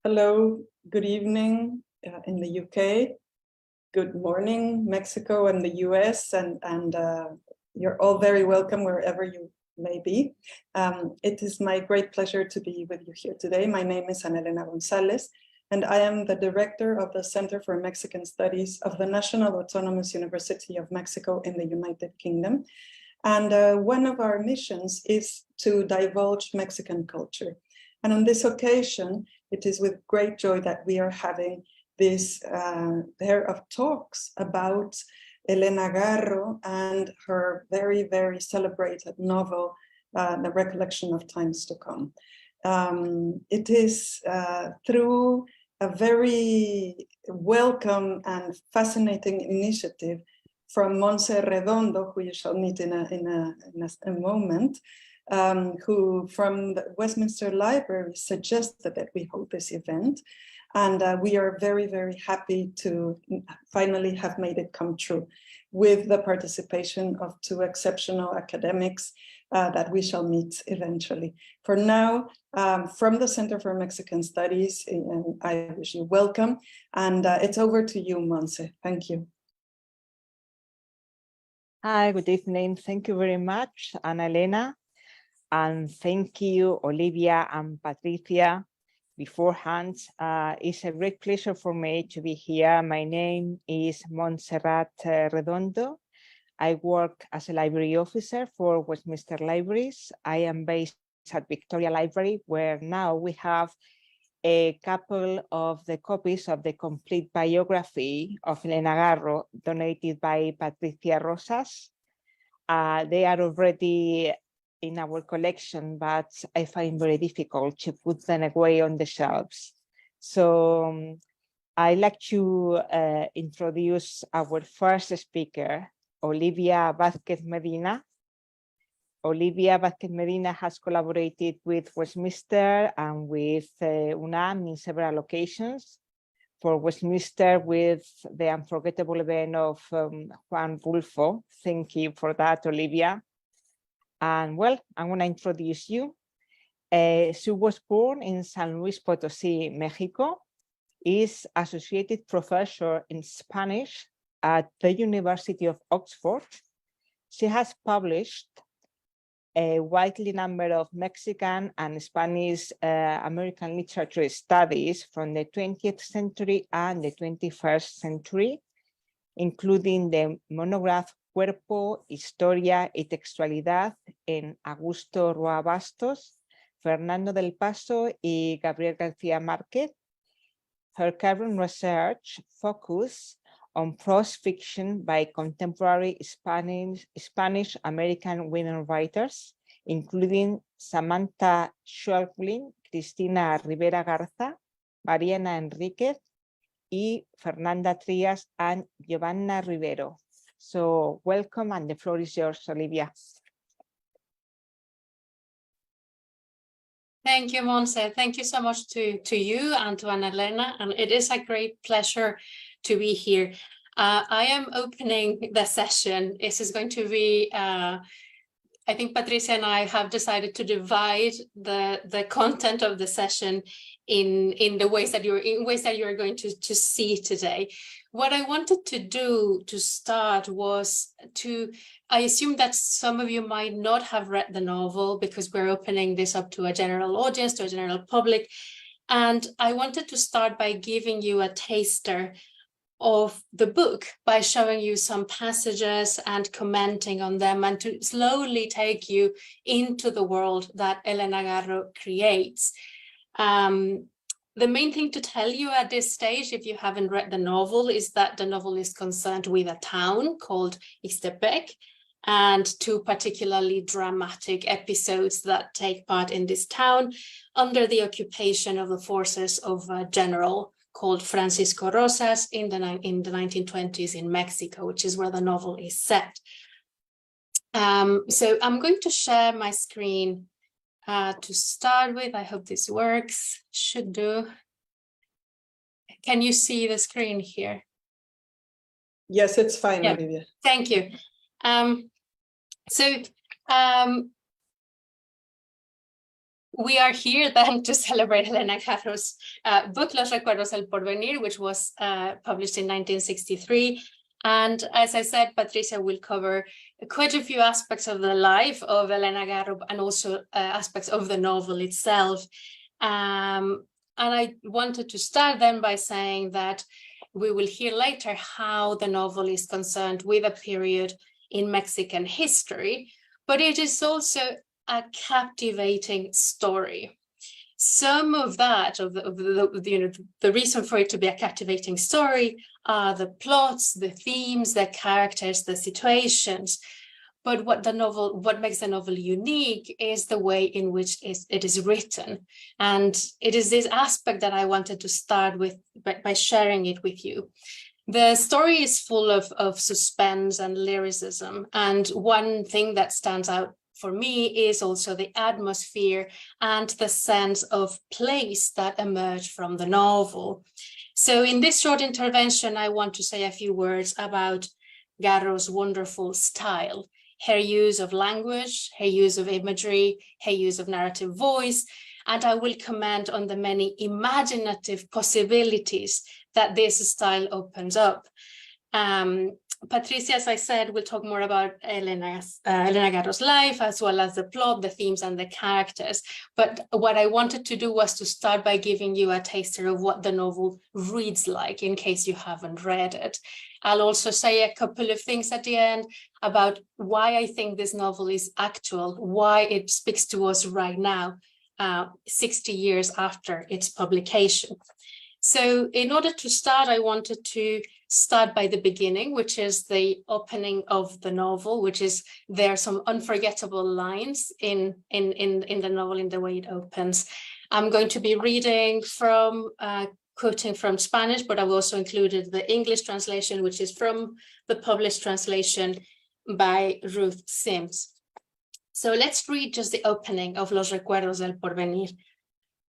Hello, good evening in the UK. Good morning, Mexico and the US, and you're all very welcome wherever you may be. It is my great pleasure to be with you here today. My name is Elena González, and I am the director of the Center for Mexican Studies of the National Autonomous University of Mexico in the United Kingdom. And one of our missions is to divulge Mexican culture. And on this occasion, it is with great joy that we are having this pair of talks about Elena Garro and her very, very celebrated novel, The Recollection of Things to Come. It is through a very welcome and fascinating initiative from Montse Redondo, who you shall meet in a moment, who from the Westminster Library suggested that we hold this event. And we are very, very happy to finally have made it come true with the participation of two exceptional academics that we shall meet eventually. For now, from the Center for Mexican Studies, I wish you welcome. And it's over to you, Montse. Thank you. Hi, good evening. Thank you very much, Ana Elena. And thank you, Olivia and Patricia, beforehand. It's a great pleasure for me to be here. My name is Montserrat Redondo. I work as a library officer for Westminster Libraries. I am based at Victoria Library, where now we have a couple of the copies of the complete biography of Elena Garro donated by Patricia Rosas. They are already in our collection, but I find very difficult to put them away on the shelves. So I'd like to introduce our first speaker, Olivia Vázquez Medina. Olivia Vázquez Medina has collaborated with Westminster and with UNAM in several occasions. For Westminster with the unforgettable event of Juan Rulfo. Thank you for that, Olivia. And well, I'm going to introduce you. She was born in San Luis Potosí, Mexico, is associated professor in Spanish at the University of Oxford. She has published a widely number of Mexican and Spanish American literature studies from the 20th century and the 21st century, including the monograph Cuerpo, Historia y Textualidad en Augusto Roa Bastos, Fernando del Paso y Gabriel García Márquez. Her current research focus on prose fiction by contemporary Spanish American women writers, including Samantha Schweblin, Cristina Rivera Garza, Mariana Enriquez, y Fernanda Trias and Giovanna Rivero. So welcome, and the floor is yours, Olivia. Thank you, Montse. Thank you so much to you and to Ana Elena, and it is a great pleasure to be here. I am opening the session. This is going to be, I think Patricia and I have decided to divide the content of the session in ways that you're going to see today. What I wanted to do to start was I assume that some of you might not have read the novel because we're opening this up to a general audience, to a general public. And I wanted to start by giving you a taster of the book by showing you some passages and commenting on them, and to slowly take you into the world that Elena Garro creates. The main thing to tell you at this stage, if you haven't read the novel, is that the novel is concerned with a town called Ixtepec and two particularly dramatic episodes that take part in this town under the occupation of the forces of a general called Francisco Rosas in the 1920s in Mexico, which is where the novel is set. So I'm going to share my screen to start with. I hope this works. Should do. Can you see the screen here? Yes, it's fine, Yeah. Olivia. Thank you. We are here then to celebrate Elena Garro's book, Los Recuerdos del Porvenir, which was published in 1963. And as I said, Patricia will cover quite a few aspects of the life of Elena Garro and also aspects of the novel itself. And I wanted to start then by saying that we will hear later how the novel is concerned with a period in Mexican history, but it is also a captivating story. Some of that, the reason for it to be a captivating story are the plots, the themes, the characters, the situations. But what makes the novel unique is the way in which it is written. And it is this aspect that I wanted to start with by sharing it with you. The story is full of suspense and lyricism. And one thing that stands out for me is also the atmosphere and the sense of place that emerge from the novel. So in this short intervention, I want to say a few words about Garro's wonderful style, her use of language, her use of imagery, her use of narrative voice, and I will comment on the many imaginative possibilities that this style opens up. Patricia, as I said, will talk more about Elena Garro's life, as well as the plot, the themes, and the characters. But what I wanted to do was to start by giving you a taster of what the novel reads like, in case you haven't read it. I'll also say a couple of things at the end about why I think this novel is actual, why it speaks to us right now, 60 years after its publication. So in order to start, I wanted to start by the beginning, which is the opening of the novel, which is there are some unforgettable lines in the novel in the way it opens. I'm going to be reading from, quoting from Spanish, but I've also included the English translation, which is from the published translation by Ruth Sims. So let's read just the opening of Los Recuerdos del Porvenir.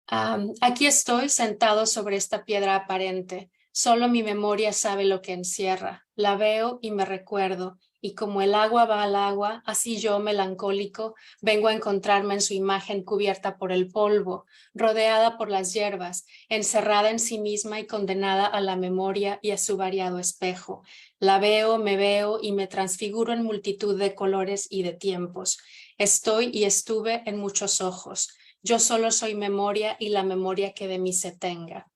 Aquí estoy sentado sobre esta piedra aparente. Solo mi memoria sabe lo que encierra. La veo y me recuerdo. Y como el agua va al agua, así yo, melancólico, vengo a encontrarme en su imagen cubierta por el polvo, rodeada por las hierbas, encerrada en sí misma y condenada a la memoria y a su variado espejo. La veo y me transfiguro en multitud de colores y de tiempos. Estoy y estuve en muchos ojos. Yo solo soy memoria y la memoria que de mí se tenga.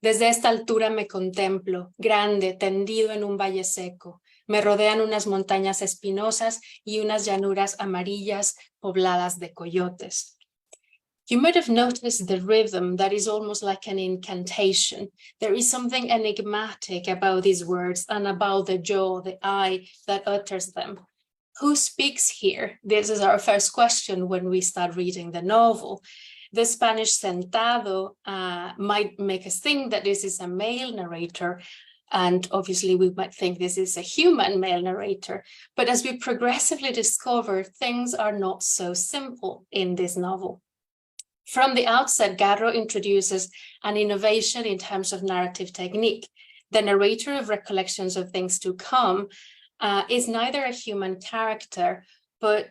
Desde esta altura me contemplo, grande, tendido en un valle seco. Me rodean unas montañas espinosas y unas llanuras amarillas pobladas de coyotes. You might have noticed the rhythm that is almost like an incantation. There is something enigmatic about these words and about the jaw, the eye that utters them. Who speaks here? This is our first question when we start reading the novel. The Spanish sentado might make us think that this is a male narrator, and obviously we might think this is a human male narrator. But as we progressively discover, things are not so simple in this novel. From the outset, Garro introduces an innovation in terms of narrative technique. The narrator of Recollections of Things to Come is neither a human character, but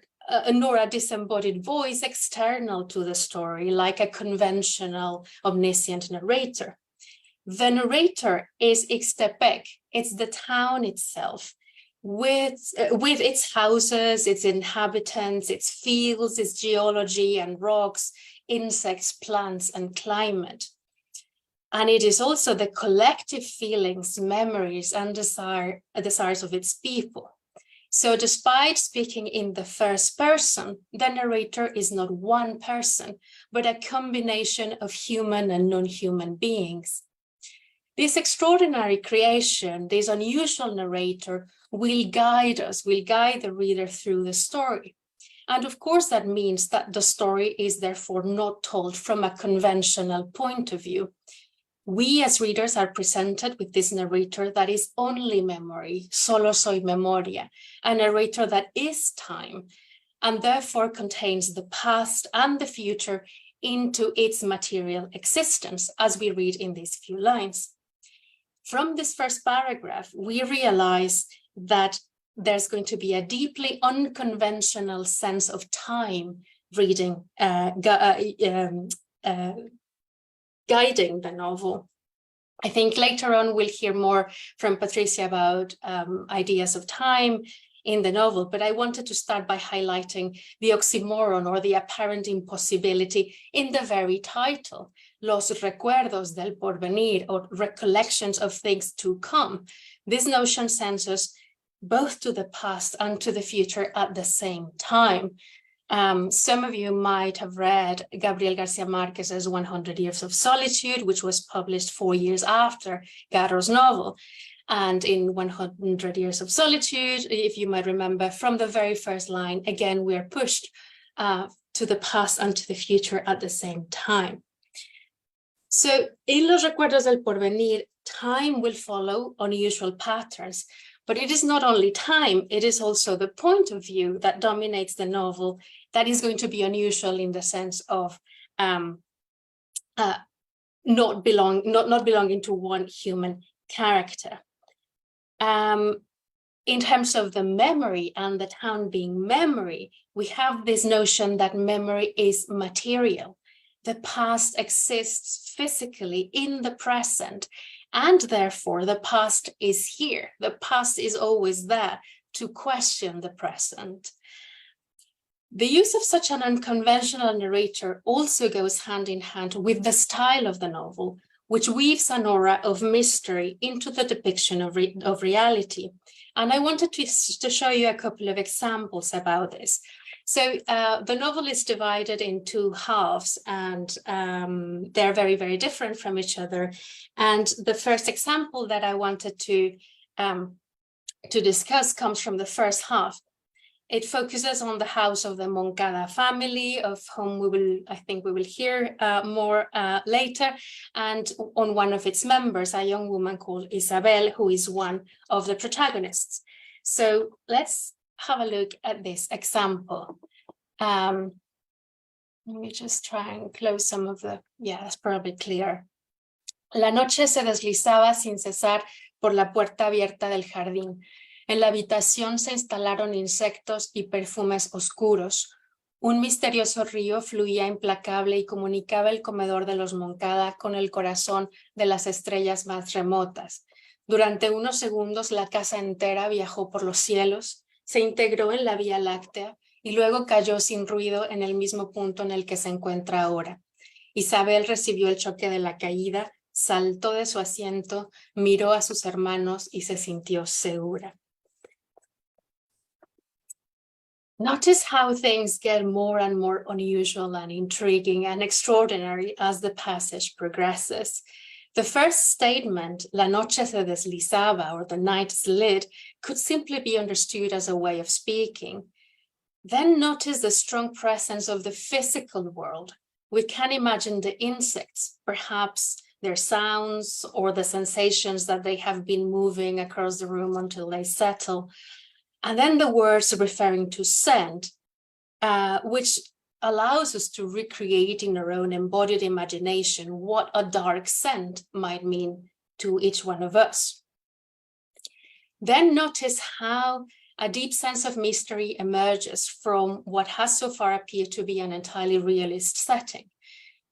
nor a disembodied voice external to the story, like a conventional omniscient narrator. The narrator is Ixtepec. It's the town itself, with its houses, its inhabitants, its fields, its geology and rocks, insects, plants, and climate. And it is also the collective feelings, memories, and desires of its people. So despite speaking in the first person, the narrator is not one person, but a combination of human and non-human beings. This extraordinary creation, this unusual narrator, will guide us, will guide the reader through the story. And of course, that means that the story is therefore not told from a conventional point of view. We as readers are presented with this narrator that is only memory, solo soy memoria, a narrator that is time, and therefore contains the past and the future into its material existence, as we read in these few lines. From this first paragraph, we realize that there's going to be a deeply unconventional sense of time reading, guiding the novel. I think later on we'll hear more from Patricia about ideas of time in the novel, but I wanted to start by highlighting the oxymoron or the apparent impossibility in the very title, Los Recuerdos del Porvenir, or Recollections of Things to Come. This notion sends us both to the past and to the future at the same time. Some of you might have read Gabriel Garcia Marquez's 100 Years of Solitude, which was published 4 years after Garro's novel. And in 100 Years of Solitude, if you might remember, from the very first line, again, we are pushed to the past and to the future at the same time. So in Los Recuerdos del Porvenir, time will follow unusual patterns, but it is not only time, it is also the point of view that dominates the novel that is going to be unusual in the sense of not belonging to one human character. In terms of the memory and the town being memory, we have this notion that memory is material. The past exists physically in the present, and therefore the past is here. The past is always there to question the present. The use of such an unconventional narrator also goes hand in hand with the style of the novel, which weaves an aura of mystery into the depiction of reality. And I wanted to show you a couple of examples about this. So the novel is divided in two halves, and they're very, very different from each other. And the first example that I wanted to discuss comes from the first half. It focuses on the house of the Moncada family, of whom I think we will hear more later, and on one of its members, a young woman called Isabel, who is one of the protagonists. So let's have a look at this example. Let me just try and close some of the, yeah, it's probably clear. La noche se deslizaba sin cesar por la puerta abierta del jardín. En la habitación se instalaron insectos y perfumes oscuros. Un misterioso río fluía implacable y comunicaba el comedor de los Moncada con el corazón de las estrellas más remotas. Durante unos segundos la casa entera viajó por los cielos, se integró en la Vía Láctea y luego cayó sin ruido en el mismo punto en el que se encuentra ahora. Isabel recibió el choque de la caída, saltó de su asiento, miró a sus hermanos y se sintió segura. Notice how things get more and more unusual and intriguing and extraordinary as the passage progresses. The first statement, La noche se deslizaba, or the night slid, could simply be understood as a way of speaking. Then notice the strong presence of the physical world. We can imagine the insects, perhaps their sounds or the sensations that they have been moving across the room until they settle. And then the words referring to scent, which allows us to recreate in our own embodied imagination what a dark scent might mean to each one of us. Then notice how a deep sense of mystery emerges from what has so far appeared to be an entirely realist setting.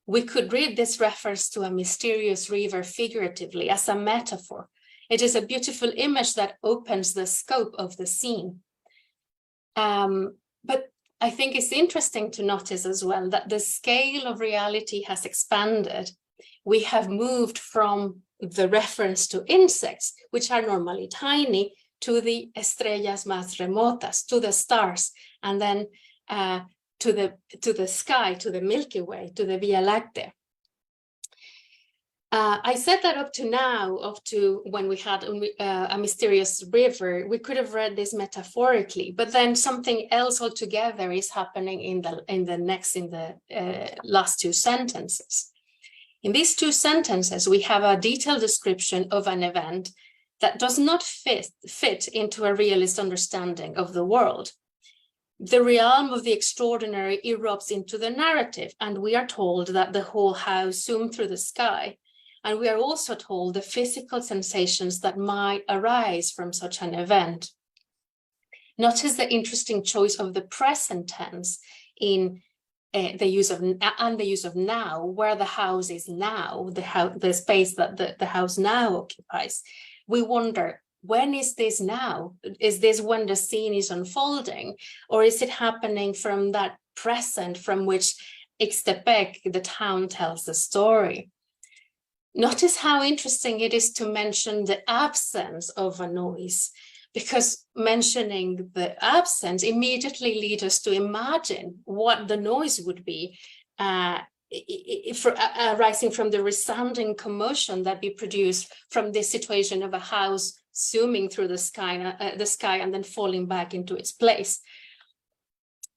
We could read this reference to a mysterious river figuratively as a metaphor. It is a beautiful image that opens the scope of the scene. But I think it's interesting to notice as well that the scale of reality has expanded. We have moved from the reference to insects, which are normally tiny, to the estrellas más remotas, to the stars, and then to the sky, to the Milky Way, to the Vía Láctea. I said that up to when we had a mysterious river, we could have read this metaphorically, but then something else altogether is happening in the last two sentences. In these two sentences, we have a detailed description of an event that does not fit into a realist understanding of the world. The realm of the extraordinary erupts into the narrative, and we are told that the whole house zoomed through the sky. And we are also told the physical sensations that might arise from such an event. Notice the interesting choice of the present tense in the use of now, where the house is now, the space that the house now occupies. We wonder, when is this now? Is this when the scene is unfolding, or is it happening from that present from which Ixtepec, the town, tells the story? Notice how interesting it is to mention the absence of a noise, because mentioning the absence immediately leads us to imagine what the noise would be, arising from the resounding commotion that we produce from this situation of a house zooming through the sky and then falling back into its place.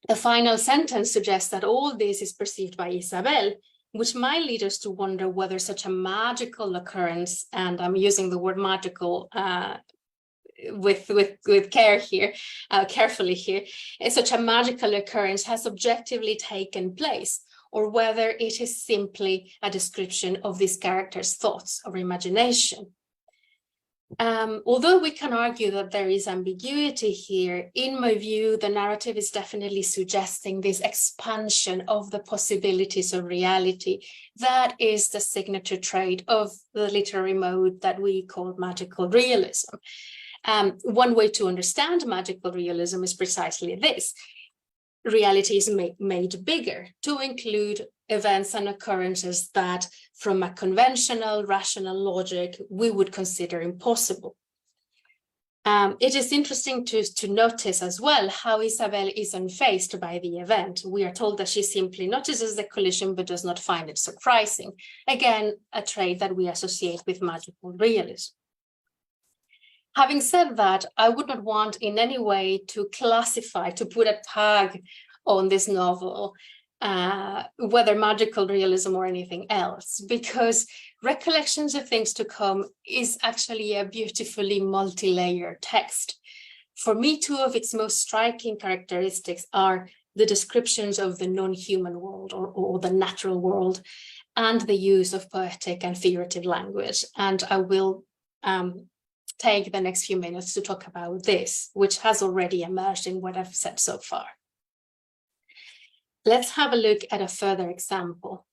The final sentence suggests that all this is perceived by Isabel, which might lead us to wonder whether such a magical occurrence, and I'm using the word magical with care here, carefully here, such a magical occurrence has objectively taken place, or whether it is simply a description of this character's thoughts or imagination. Although we can argue that there is ambiguity here, in my view, the narrative is definitely suggesting this expansion of the possibilities of reality. That is the signature trait of the literary mode that we call magical realism. One way to understand magical realism is precisely this. Reality is made bigger to include events and occurrences that, from a conventional, rational logic, we would consider impossible. It is interesting to notice as well how Isabel is unfazed by the event. We are told that she simply notices the collision but does not find it surprising. Again, a trait that we associate with magical realism. Having said that, I would not want in any way to classify, to put a tag on this novel, whether magical realism or anything else, because Recollections of Things to Come is actually a beautifully multi-layered text. For me, two of its most striking characteristics are the descriptions of the non-human world or the natural world, and the use of poetic and figurative language. And I will take the next few minutes to talk about this, which has already emerged in what I've said so far. Let's have a look at a further example.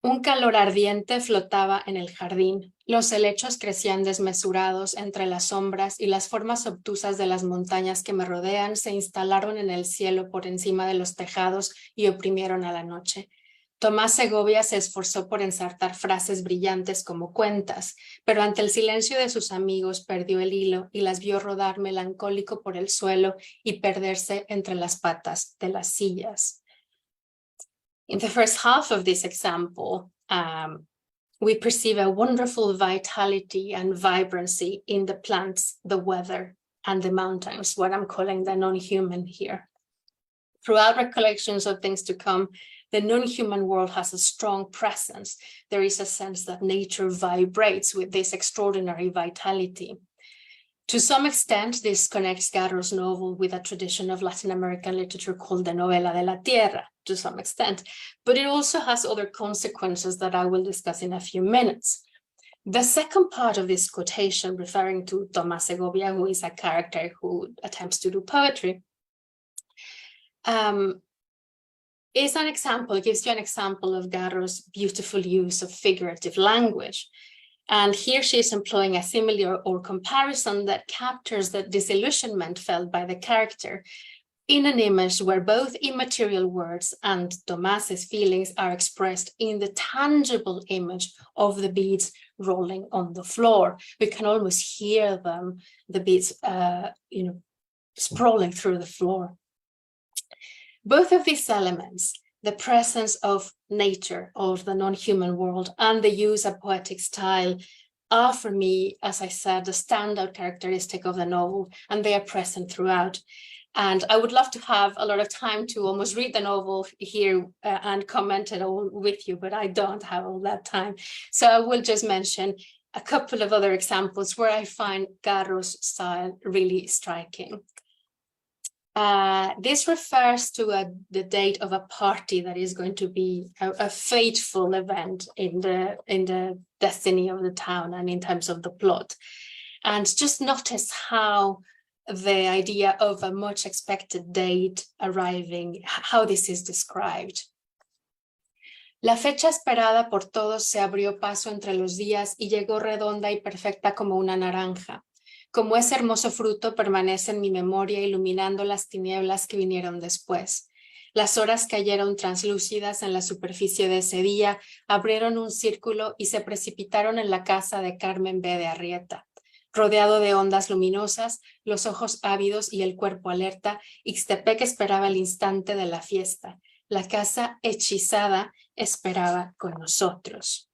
Un calor ardiente flotaba en el jardín. Los helechos crecían desmesurados entre las sombras y las formas obtusas de las montañas que me rodean se instalaron en el cielo por encima de los tejados y oprimieron a la noche. Tomás Segovia se esforzó por ensartar frases brillantes como cuentas, pero ante el silencio de sus amigos perdió el hilo y las vio rodar melancólico por el suelo y perderse entre las patas de las sillas. In the first half of this example, we perceive a wonderful vitality and vibrancy in the plants, the weather, and the mountains, what I'm calling the non-human here. Throughout Recollections of Things to Come, the non-human world has a strong presence. There is a sense that nature vibrates with this extraordinary vitality. To some extent, this connects Garro's novel with a tradition of Latin American literature called the novela de la tierra, to some extent, but it also has other consequences that I will discuss in a few minutes. The second part of this quotation, referring to Tomás Segovia, who is a character who attempts to do poetry, is an example, gives you an example of Garro's beautiful use of figurative language. And here she is employing a simile or comparison that captures the disillusionment felt by the character in an image where both immaterial words and Tomás's feelings are expressed in the tangible image of the beads rolling on the floor. We can almost hear them, the beads, sprawling through the floor. Both of these elements, the presence of nature, of the non-human world, and the use of poetic style are, for me, as I said, the standout characteristic of the novel, and they are present throughout. And I would love to have a lot of time to almost read the novel here and comment it all with you, but I don't have all that time. So I will just mention a couple of other examples where I find Garro's style really striking. This refers to the date of a party that is going to be a fateful event in the destiny of the town and in terms of the plot. And just notice how the idea of a much expected date arriving, how this is described. La fecha esperada por todos se abrió paso entre los días y llegó redonda y perfecta como una naranja. Como ese hermoso fruto permanece en mi memoria iluminando las tinieblas que vinieron después. Las horas cayeron translúcidas en la superficie de ese día, abrieron un círculo y se precipitaron en la casa de Carmen B. de Arrieta. Rodeado de ondas luminosas, los ojos ávidos y el cuerpo alerta, Ixtepec esperaba el instante de la fiesta. La casa hechizada esperaba con nosotros.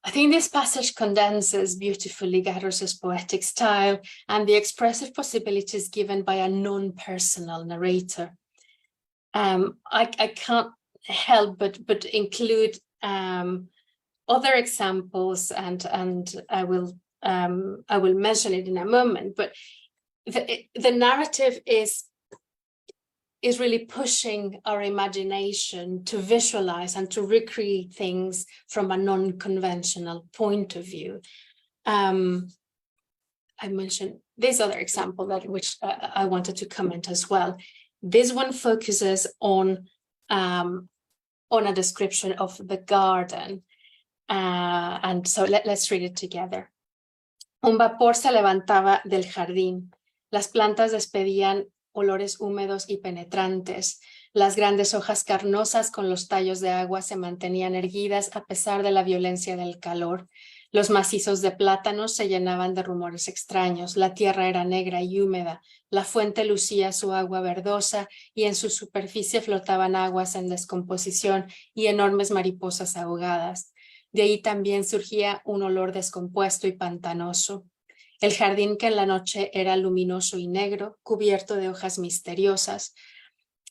I think this passage condenses beautifully Garro's poetic style and the expressive possibilities given by a non-personal narrator. I can't help but include other examples, and I will mention it in a moment. But the narrative is really pushing our imagination to visualize and to recreate things from a non-conventional point of view. I mentioned this other example which I wanted to comment as well. This one focuses on a description of the garden. And so let's read it together. Un vapor se levantaba del jardín. Las plantas despedían olores húmedos y penetrantes. Las grandes hojas carnosas con los tallos de agua se mantenían erguidas a pesar de la violencia del calor. Los macizos de plátanos se llenaban de rumores extraños. La tierra era negra y húmeda. La fuente lucía su agua verdosa y en su superficie flotaban aguas en descomposición y enormes mariposas ahogadas. De ahí también surgía un olor descompuesto y pantanoso. El jardín que en la noche era luminoso y negro, cubierto de hojas misteriosas.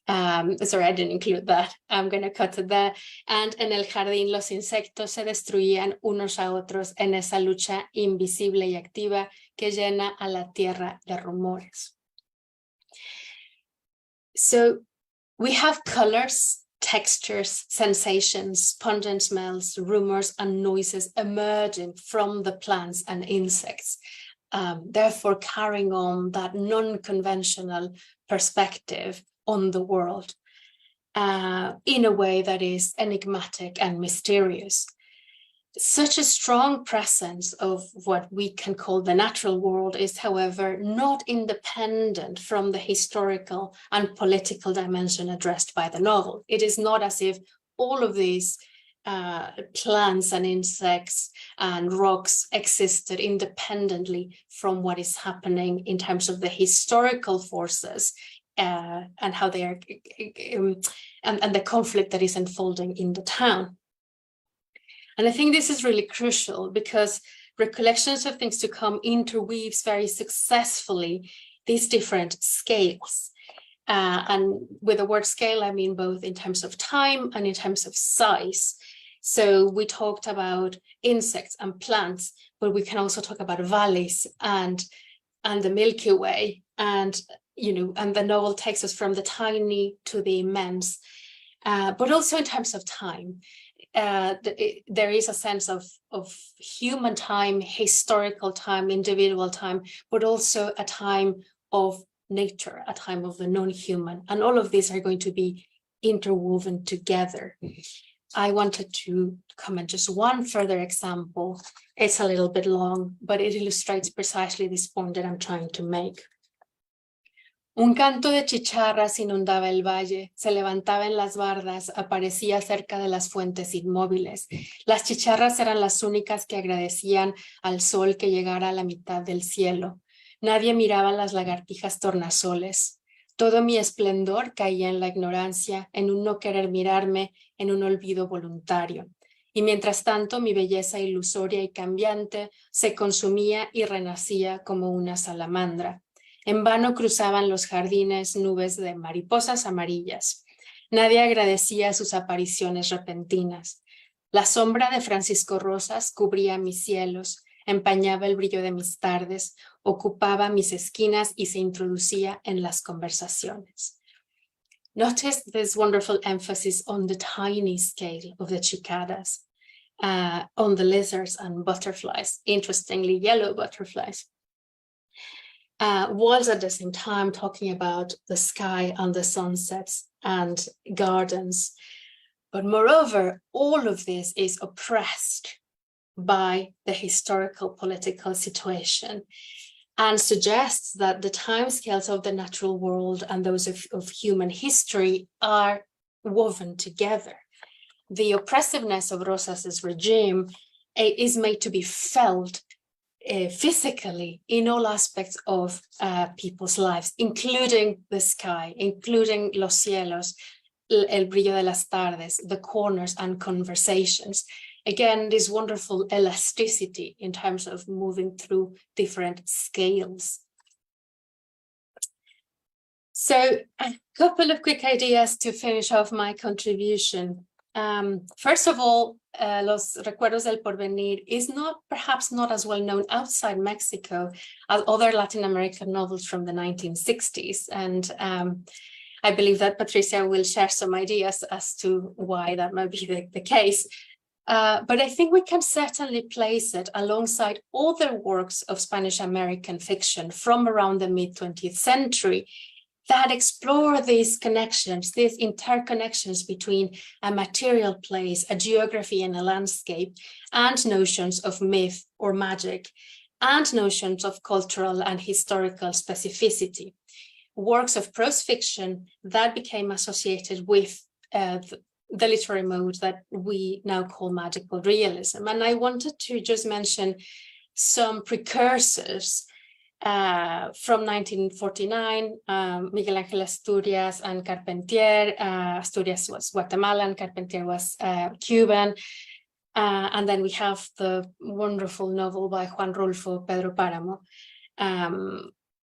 Sorry, I didn't include that. I'm going to cut it there. And en el jardín los insectos se destruían unos a otros en esa lucha invisible y activa que llena a la tierra de rumores. So we have colors, textures, sensations, pungent smells, rumors, and noises emerging from the plants and insects. Therefore carrying on that non-conventional perspective on the world in a way that is enigmatic and mysterious. Such a strong presence of what we can call the natural world is, however, not independent from the historical and political dimension addressed by the novel. It is not as if all of these plants and insects and rocks existed independently from what is happening in terms of the historical forces and how they are and the conflict that is unfolding in the town. And I think this is really crucial because Recollections of Things to Come interweaves very successfully these different scales. And with the word scale, I mean both in terms of time and in terms of size. So we talked about insects and plants, but we can also talk about valleys and the Milky Way, and and the novel takes us from the tiny to the immense, but also in terms of time. There is a sense of human time, historical time, individual time, but also a time of nature, a time of the non-human. And all of these are going to be interwoven together. I wanted to comment just one further example. It's a little bit long, but it illustrates precisely this point that I'm trying to make. Un canto de chicharras inundaba el valle, se levantaba en las bardas, aparecía cerca de las fuentes inmóviles. Las chicharras eran las únicas que agradecían al sol que llegara a la mitad del cielo. Nadie miraba las lagartijas tornasoles. Todo mi esplendor caía en la ignorancia, en un no querer mirarme, en un olvido voluntario. Y mientras tanto mi belleza ilusoria y cambiante se consumía y renacía como una salamandra. En vano cruzaban los jardines nubes de mariposas amarillas. Nadie agradecía sus apariciones repentinas. La sombra de Francisco Rosas cubría mis cielos, empañaba el brillo de mis tardes, ocupaba mis esquinas y se introducía en las conversaciones. Notice this wonderful emphasis on the tiny scale of the cicadas, on the lizards and butterflies, interestingly yellow butterflies. was at the same time talking about the sky and the sunsets and gardens. But moreover, all of this is oppressed by the historical political situation, and suggests that the timescales of the natural world and those of human history are woven together. The oppressiveness of Rosas's regime is made to be felt physically in all aspects of people's lives, including the sky, including los cielos, el brillo de las tardes, the corners and conversations. Again, this wonderful elasticity in terms of moving through different scales. So a couple of quick ideas to finish off my contribution. First of all, Los Recuerdos del Porvenir is perhaps not as well known outside Mexico as other Latin American novels from the 1960s. And I believe that Patricia will share some ideas as to why that might be the case. But I think we can certainly place it alongside other works of Spanish American fiction from around the mid-20th century that explore these connections, these interconnections between a material place, a geography and a landscape, and notions of myth or magic, and notions of cultural and historical specificity. Works of prose fiction that became associated with the literary mode that we now call magical realism. And I wanted to just mention some precursors from 1949, Miguel Ángel Asturias and Carpentier. Asturias was Guatemalan, Carpentier was Cuban. And then we have the wonderful novel by Juan Rulfo, Pedro Páramo,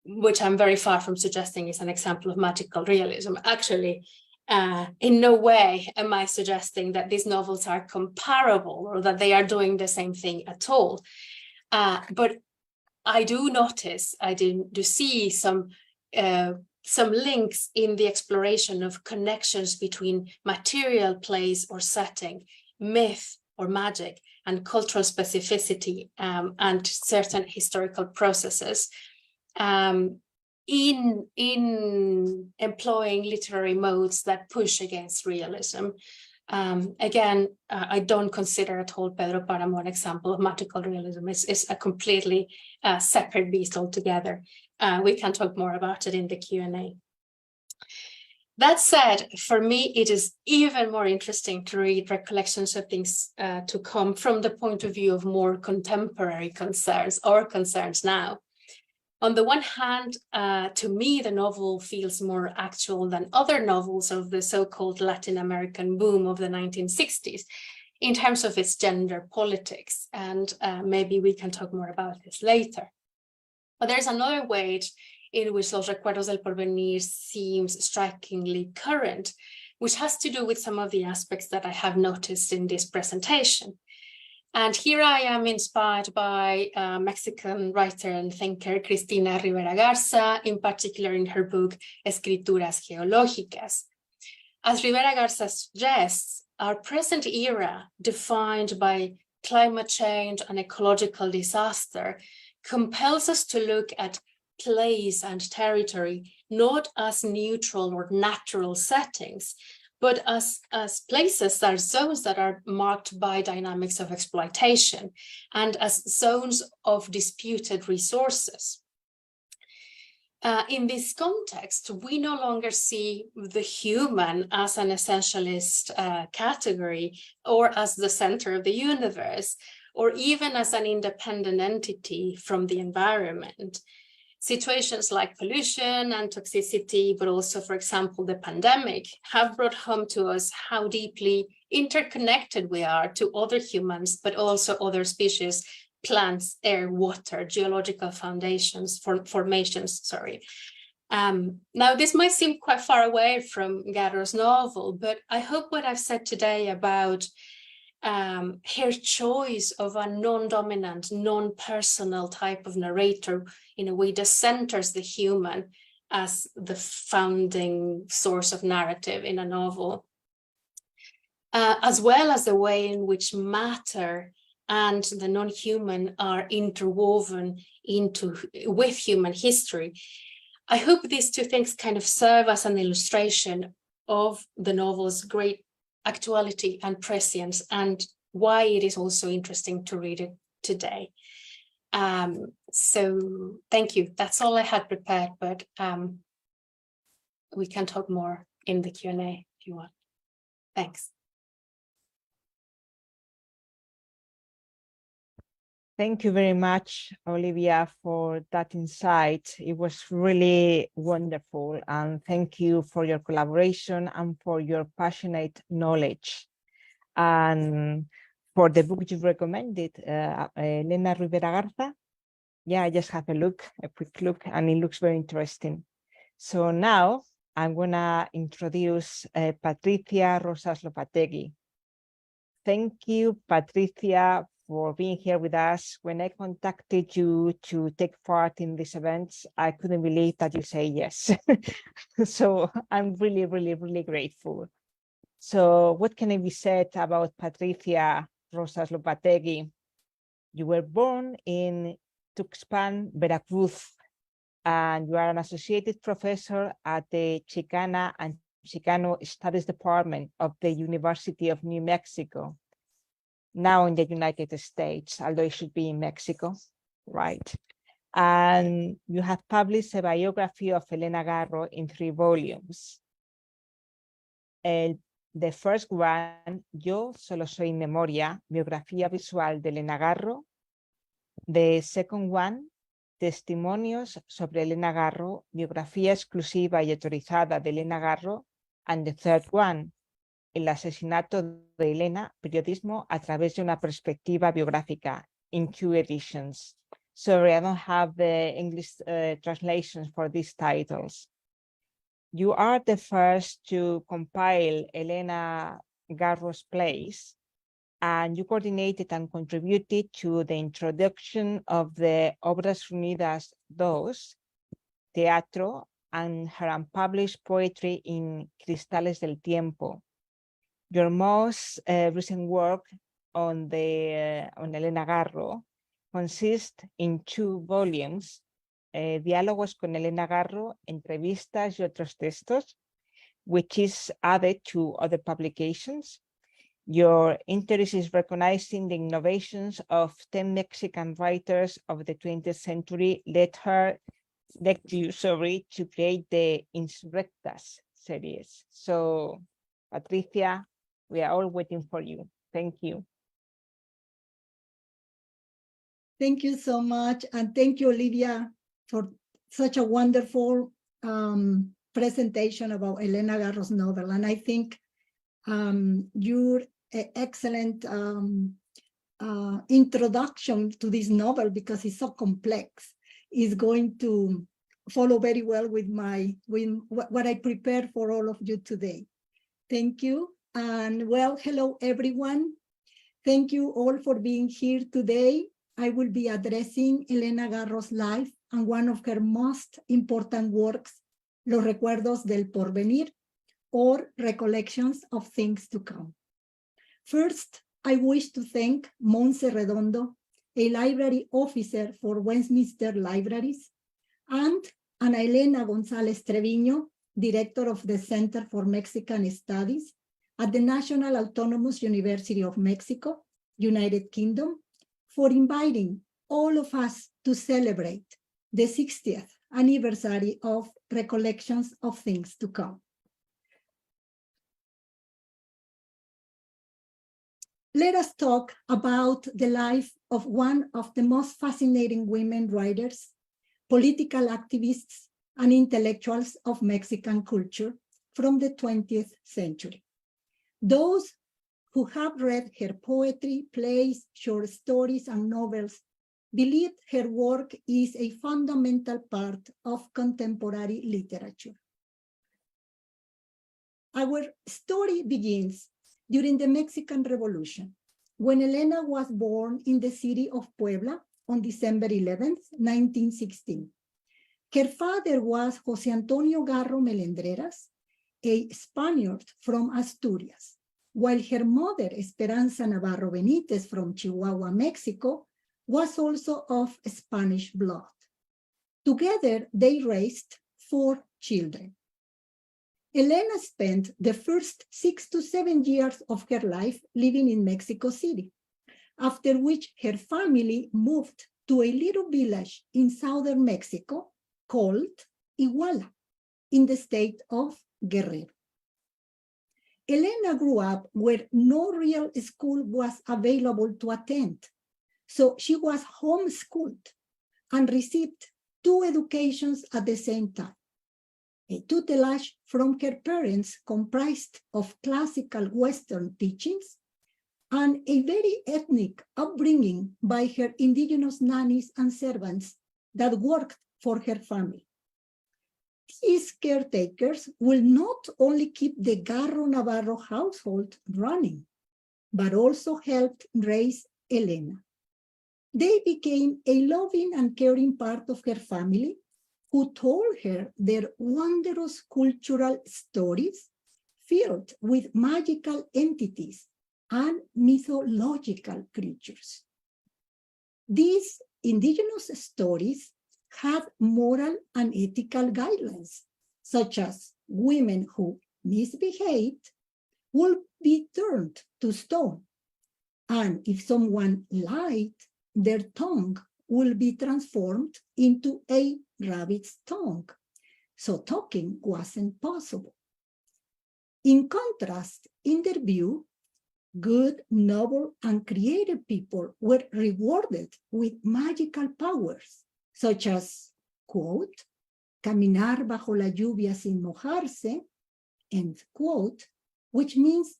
which I'm very far from suggesting is an example of magical realism. Actually, in no way am I suggesting that these novels are comparable or that they are doing the same thing at all. But I do notice, I do see some links in the exploration of connections between material place or setting, myth or magic, and cultural specificity and certain historical processes in employing literary modes that push against realism. Again, I don't consider at all Pedro Páramo an example of magical realism. It's a completely separate beast altogether. We can talk more about it in the Q&A. That said, for me, it is even more interesting to read Recollections of Things to come from the point of view of more contemporary concerns, or concerns now. On the one hand, to me, the novel feels more actual than other novels of the so-called Latin American boom of the 1960s in terms of its gender politics. And maybe we can talk more about this later. But there's another way in which Los Recuerdos del Porvenir seems strikingly current, which has to do with some of the aspects that I have noticed in this presentation. And here I am inspired by Mexican writer and thinker Cristina Rivera Garza, in particular in her book Escrituras Geológicas. As Rivera Garza suggests, our present era, defined by climate change and ecological disaster, compels us to look at place and territory not as neutral or natural settings, but as places, that are zones that are marked by dynamics of exploitation and as zones of disputed resources. In this context, we no longer see the human as an essentialist category or as the center of the universe, or even as an independent entity from the environment. Situations like pollution and toxicity, but also, for example, the pandemic, have brought home to us how deeply interconnected we are to other humans, but also other species, plants, air, water, geological formations. Now, this might seem quite far away from Garro's novel, but I hope what I've said today about her choice of a non-dominant, non-personal type of narrator in a way that centers the human as the founding source of narrative in a novel, as well as the way in which matter and the non-human are interwoven with human history. I hope these two things kind of serve as an illustration of the novel's great actuality and prescience, and why it is also interesting to read it today. So thank you. That's all I had prepared, but we can talk more in the Q&A if you want. Thanks. Thank you very much, Olivia, for that insight. It was really wonderful. And thank you for your collaboration and for your passionate knowledge. And for the book you recommended, Elena Garro. Yeah, I just have a quick look, and it looks very interesting. So now I'm gonna introduce Patricia Rosas Lopategui. Thank you, Patricia, for being here with us. When I contacted you to take part in these events, I couldn't believe that you say yes. So I'm really, really, really grateful. So what can be said about Patricia Rosas Lopategui? You were born in Tuxpan, Veracruz, and you are an associated professor at the Chicana and Chicano Studies Department of the University of New Mexico, now in the United States, although it should be in Mexico, right? And you have published a biography of Elena Garro in 3 volumes. The first one, Yo solo soy memoria, biografía visual de Elena Garro. The second one, Testimonios sobre Elena Garro, biografía exclusiva y autorizada de Elena Garro. And the third one, El asesinato de Elena, periodismo a través de una perspectiva biográfica, in 2 editions. Sorry, I don't have the English translations for these titles. You are the first to compile Elena Garro's plays, and you coordinated and contributed to the introduction of the Obras Unidas 2, Teatro, and her unpublished poetry in Cristales del Tiempo. Your most recent work on Elena Garro consists in 2 volumes, Diálogos con Elena Garro, Entrevistas y otros textos, which is added to other publications. Your interest is recognizing the innovations of 10 Mexican writers of the 20th century led you to create the Insurrectas series. So, Patricia, we are all waiting for you. Thank you. Thank you so much. And thank you, Olivia, for such a wonderful presentation about Elena Garro's novel. And I think your excellent introduction to this novel, because it's so complex, is going to follow very well with what I prepared for all of you today. Thank you. And well, hello, everyone. Thank you all for being here today. I will be addressing Elena Garro's life and one of her most important works, Los Recuerdos del Porvenir, or Recollections of Things to Come. First, I wish to thank Montse Redondo, a library officer for Westminster Libraries, and Ana Elena González Treviño, director of the Center for Mexican Studies at the National Autonomous University of Mexico, United Kingdom, for inviting all of us to celebrate the 60th anniversary of Recollections of Things to Come. Let us talk about the life of one of the most fascinating women writers, political activists, and intellectuals of Mexican culture from the 20th century. Those who have read her poetry, plays, short stories, and novels believe her work is a fundamental part of contemporary literature. Our story begins during the Mexican Revolution, when Elena was born in the city of Puebla on December 11th, 1916. Her father was José Antonio Garro Melendreras, a Spaniard from Asturias, while her mother, Esperanza Navarro Benitez from Chihuahua, Mexico, was also of Spanish blood. Together, they raised 4 children. Elena spent the first 6 to 7 years of her life living in Mexico City, after which her family moved to a little village in southern Mexico called Iguala, in the state of Guerrero. Elena grew up where no real school was available to attend, so she was homeschooled and received 2 educations at the same time. A tutelage from her parents comprised of classical Western teachings and a very ethnic upbringing by her indigenous nannies and servants that worked for her family. These caretakers will not only keep the Garro Navarro household running, but also helped raise Elena. They became a loving and caring part of her family, who told her their wondrous cultural stories filled with magical entities and mythological creatures. These indigenous stories had moral and ethical guidelines, such as women who misbehaved will be turned to stone, and if someone lied, their tongue will be transformed into a rabbit's tongue, so talking wasn't possible. In contrast, in their view, good, noble, and creative people were rewarded with magical powers, such as, quote, caminar bajo la lluvia sin mojarse, end quote, which means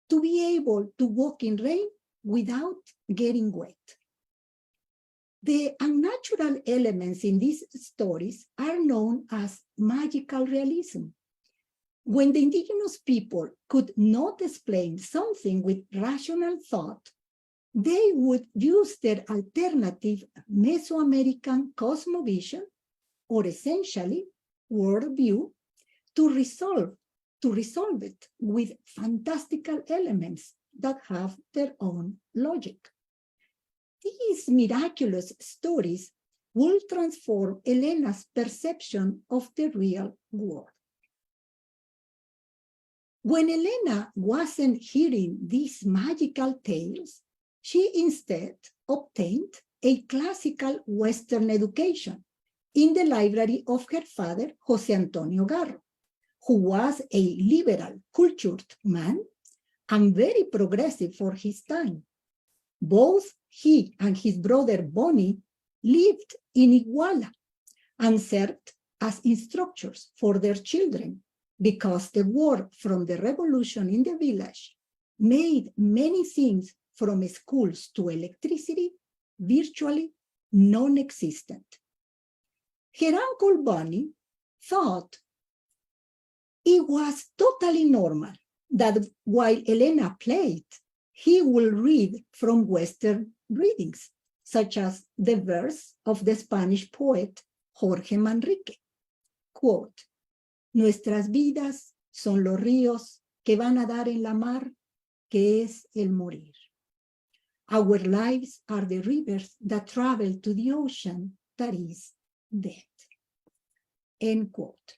to be able to walk in rain without getting wet. The unnatural elements in these stories are known as magical realism. When the indigenous people could not explain something with rational thought, they would use their alternative Mesoamerican cosmovision, or essentially worldview, to resolve it with fantastical elements that have their own logic. These miraculous stories will transform Elena's perception of the real world. When Elena wasn't hearing these magical tales, she instead obtained a classical Western education in the library of her father, José Antonio Garro, who was a liberal, cultured man and very progressive for his time. Both he and his brother Bonnie lived in Iguala and served as instructors for their children, because the war from the revolution in the village made many things from schools to electricity virtually non-existent. Her uncle Bonnie thought it was totally normal that while Elena played, he will read from Western readings, such as the verse of the Spanish poet Jorge Manrique, quote, nuestras vidas son los ríos que van a dar en la mar, que es el morir. Our lives are the rivers that travel to the ocean, that is death. End quote.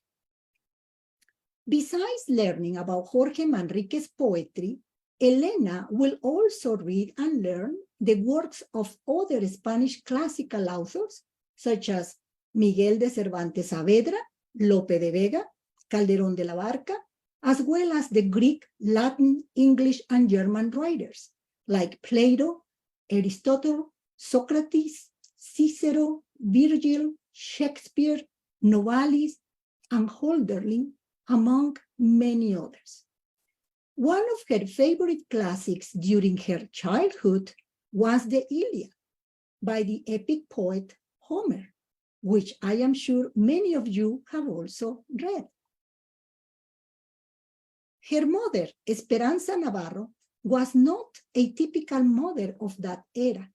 Besides learning about Jorge Manrique's poetry, Elena will also read and learn the works of other Spanish classical authors, such as Miguel de Cervantes Saavedra, Lope de Vega, Calderón de la Barca, as well as the Greek, Latin, English, and German writers, like Plato, Aristotle, Socrates, Cicero, Virgil, Shakespeare, Novalis, and Hölderlin, among many others. One of her favorite classics during her childhood was the Iliad by the epic poet Homer, which I am sure many of you have also read. Her mother, Esperanza Navarro, was not a typical mother of that era.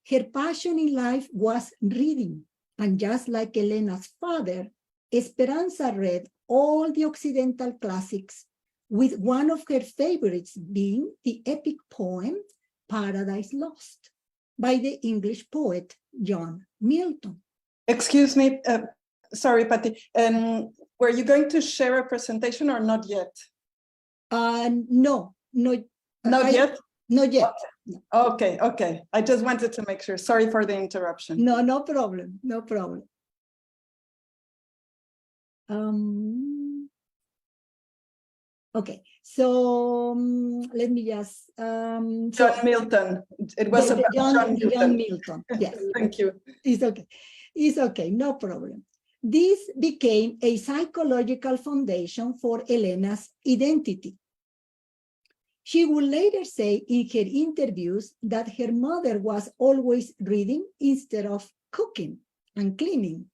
Her passion in life was reading, and just like Elena's father, Esperanza read all the Occidental classics with one of her favorites being the epic poem Paradise Lost by the English poet John Milton. Excuse me, sorry, Patty. Were you going to share a presentation or not yet? No, Not yet? Not yet. Okay, okay. I just wanted to make sure. Sorry for the interruption. No, no problem, no problem. Okay, so let me just John Milton. It was about John Milton. Yes. Thank you. It's okay. It's okay, no problem. This became a psychological foundation for Elena's identity. She would later say in her interviews that her mother was always reading instead of cooking and cleaning,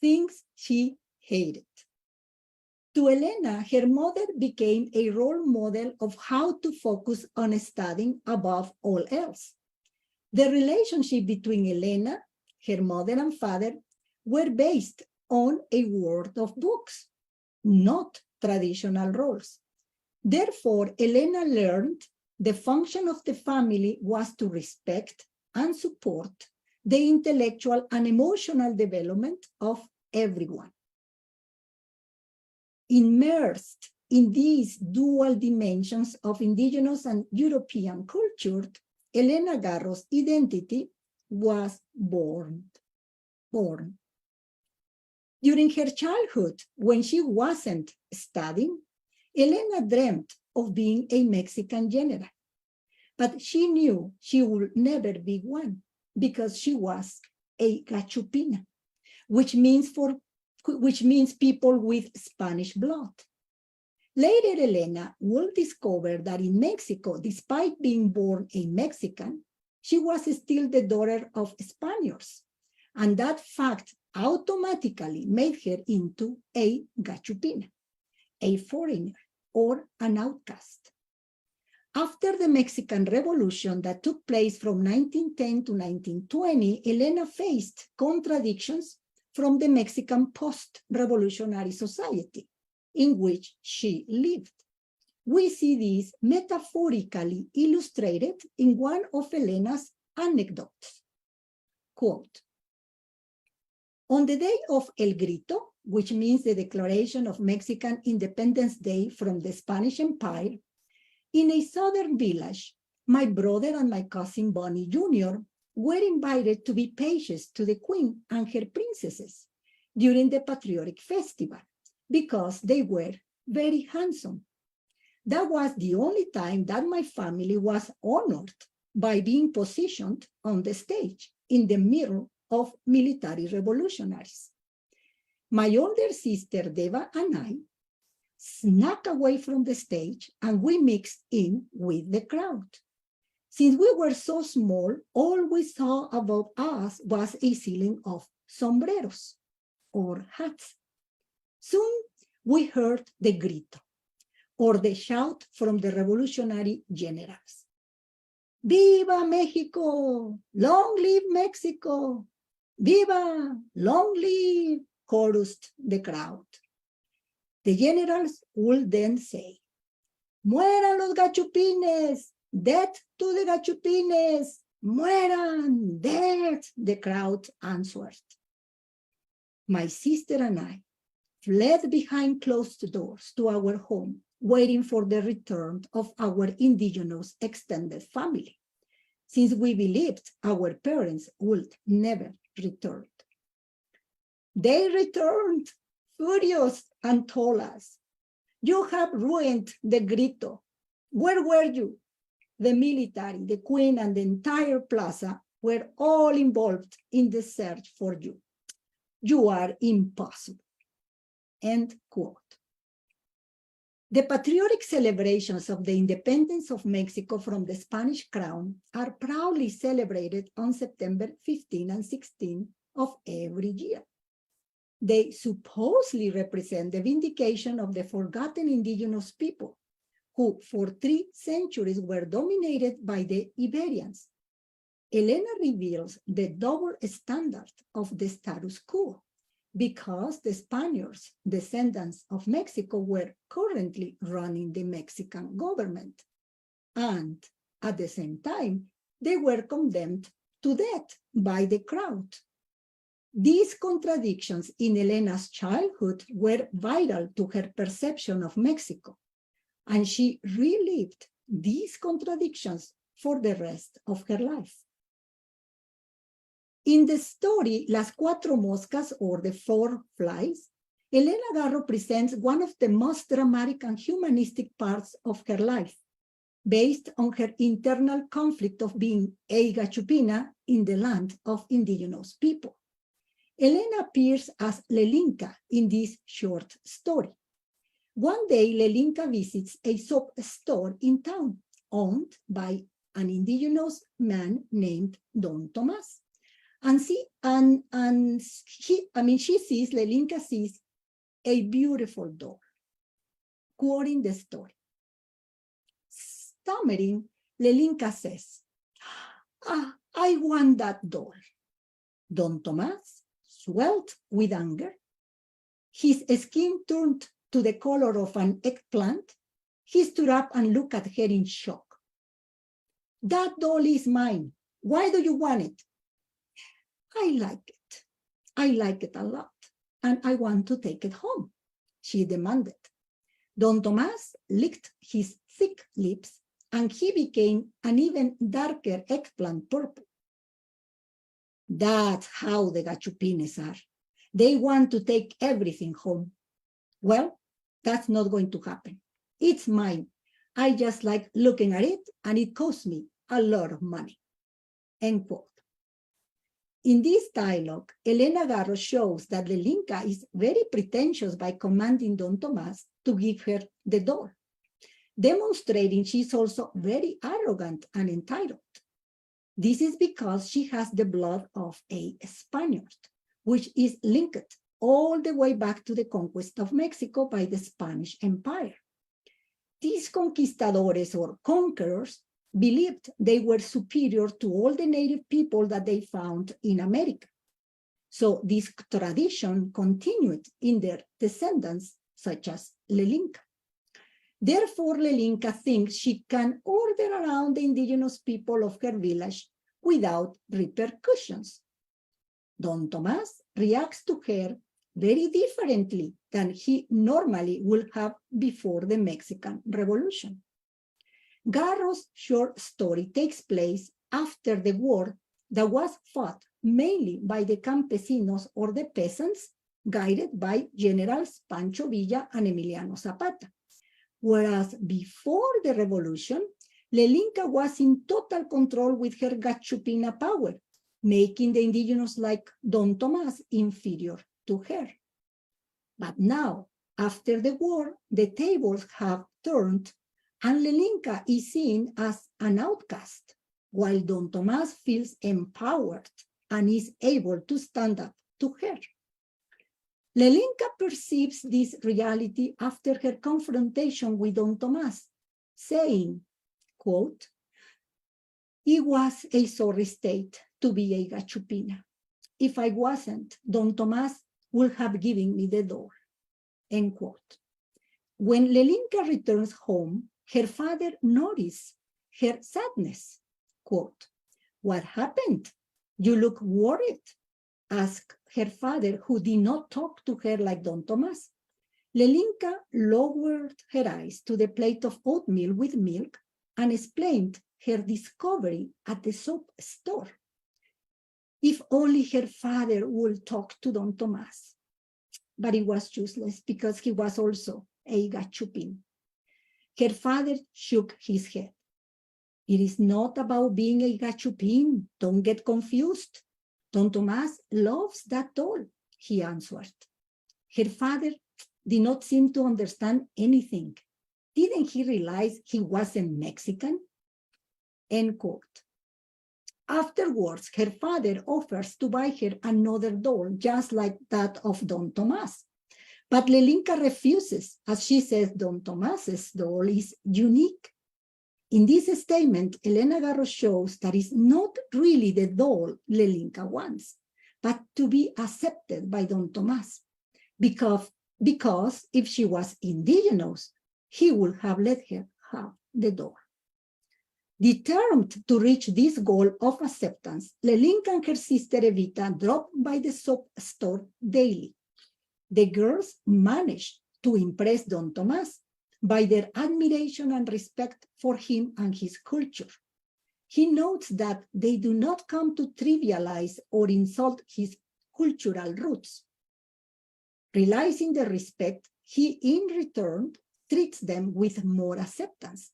things she hated. To Elena, her mother became a role model of how to focus on studying above all else. The relationship between Elena, her mother and father, were based on a world of books, not traditional roles. Therefore, Elena learned the function of the family was to respect and support the intellectual and emotional development of everyone. Immersed in these dual dimensions of indigenous and European culture, Elena Garro's identity was born. During her childhood, when she wasn't studying, Elena dreamt of being a Mexican general, but she knew she would never be one because she was a gachupina, which means people with Spanish blood. Later, Elena will discover that in Mexico, despite being born a Mexican, she was still the daughter of Spaniards, and that fact automatically made her into a gachupina, a foreigner, or an outcast. After the Mexican Revolution that took place from 1910 to 1920, Elena faced contradictions from the Mexican post-revolutionary society in which she lived. We see this metaphorically illustrated in one of Elena's anecdotes. Quote, on the day of El Grito, which means the declaration of Mexican Independence Day from the Spanish Empire, in a southern village, my brother and my cousin Bonnie Jr. were invited to be pages to the Queen and her princesses during the patriotic festival because they were very handsome. That was the only time that my family was honored by being positioned on the stage in the middle of military revolutionaries. My older sister Deva and I snuck away from the stage and we mixed in with the crowd. Since we were so small, all we saw above us was a ceiling of sombreros or hats. Soon we heard the grito, or the shout from the revolutionary generals. Viva Mexico! Long live Mexico! Viva! Long live! Chorused the crowd. The generals would then say, Mueran los gachupines! Death to the gachupines! Mueran! Death! The crowd answered. My sister and I fled behind closed doors to our home, waiting for the return of our indigenous extended family, since we believed our parents would never return. They returned, furious, and told us, you have ruined the grito. Where were you? The military, the Queen, and the entire plaza were all involved in the search for you. You are impossible. End quote. The patriotic celebrations of the independence of Mexico from the Spanish crown are proudly celebrated on September 15 and 16 of every year. They supposedly represent the vindication of the forgotten indigenous people who for 3 centuries were dominated by the Iberians. Elena reveals the double standard of the status quo, because the Spaniards, descendants of Mexico, were currently running the Mexican government. And at the same time, they were condemned to death by the crowd. These contradictions in Elena's childhood were vital to her perception of Mexico, and she relived these contradictions for the rest of her life. In the story Las Cuatro Moscas, or the Four Flies, Elena Garro presents one of the most dramatic and humanistic parts of her life, based on her internal conflict of being a Gachupina in the land of indigenous people. Elena appears as Lelinka in this short story. One day, Lelinka visits a soap store in town, owned by an indigenous man named Don Tomás. Lelinka sees a beautiful doll. Quoting the story. Stammering, Lelinka says, I want that doll. Don Tomás, swelled with anger, his skin turned to the color of an eggplant, he stood up and looked at her in shock. That doll is mine. Why do you want it? I like it. I like it a lot, and I want to take it home, she demanded. Don Tomás licked his thick lips, and he became an even darker eggplant purple. That's how the Gachupines are. They want to take everything home. Well, that's not going to happen. It's mine. I just like looking at it, and it costs me a lot of money. End quote. In this dialogue, Elena Garro shows that Lelinka is very pretentious by commanding Don Tomás to give her the doll, demonstrating she's also very arrogant and entitled. This is because she has the blood of a Spaniard, which is linked all the way back to the conquest of Mexico by the Spanish Empire. These conquistadores or conquerors believed they were superior to all the native people that they found in America. So this tradition continued in their descendants, such as Lelinka. Therefore, Lelinka thinks she can order around the indigenous people of her village without repercussions. Don Tomás reacts to her very differently than he normally would have before the Mexican Revolution. Garro's short story takes place after the war that was fought mainly by the campesinos or the peasants, guided by Generals Pancho Villa and Emiliano Zapata. Whereas before the revolution, Lelinka was in total control with her Gachupina power, making the indigenous like Don Tomás inferior to her. But now, after the war, the tables have turned, and Lelinka is seen as an outcast, while Don Tomás feels empowered and is able to stand up to her. Lelinka perceives this reality after her confrontation with Don Tomás, saying, quote, "It was a sorry state to be a Gachupina. If I wasn't, Don Tomás would have given me the doll," end quote. When Lelinka returns home, her father noticed her sadness. Quote, "What happened? You look worried," asked her father, who did not talk to her like Don Tomás. Lelinka lowered her eyes to the plate of oatmeal with milk and explained her discovery at the soap store. If only her father would talk to Don Tomás. But it was useless because he was also a Gachupin. Her father shook his head. "It is not about being a Gachupin. Don't get confused. Don Tomás loves that doll," he answered. Her father did not seem to understand anything. Didn't he realize he wasn't Mexican? End quote. Afterwards, her father offers to buy her another doll, just like that of Don Tomás. But Lelinka refuses, as she says Don Tomás's doll is unique. In this statement, Elena Garro shows that it's not really the doll Lelinka wants, but to be accepted by Don Tomás, because if she was indigenous, he would have let her have the door. Determined to reach this goal of acceptance, Lelinka and her sister Evita dropped by the soap store daily. The girls managed to impress Don Tomás by their admiration and respect for him and his culture. He notes that they do not come to trivialize or insult his cultural roots. Realizing the respect, he in return treats them with more acceptance,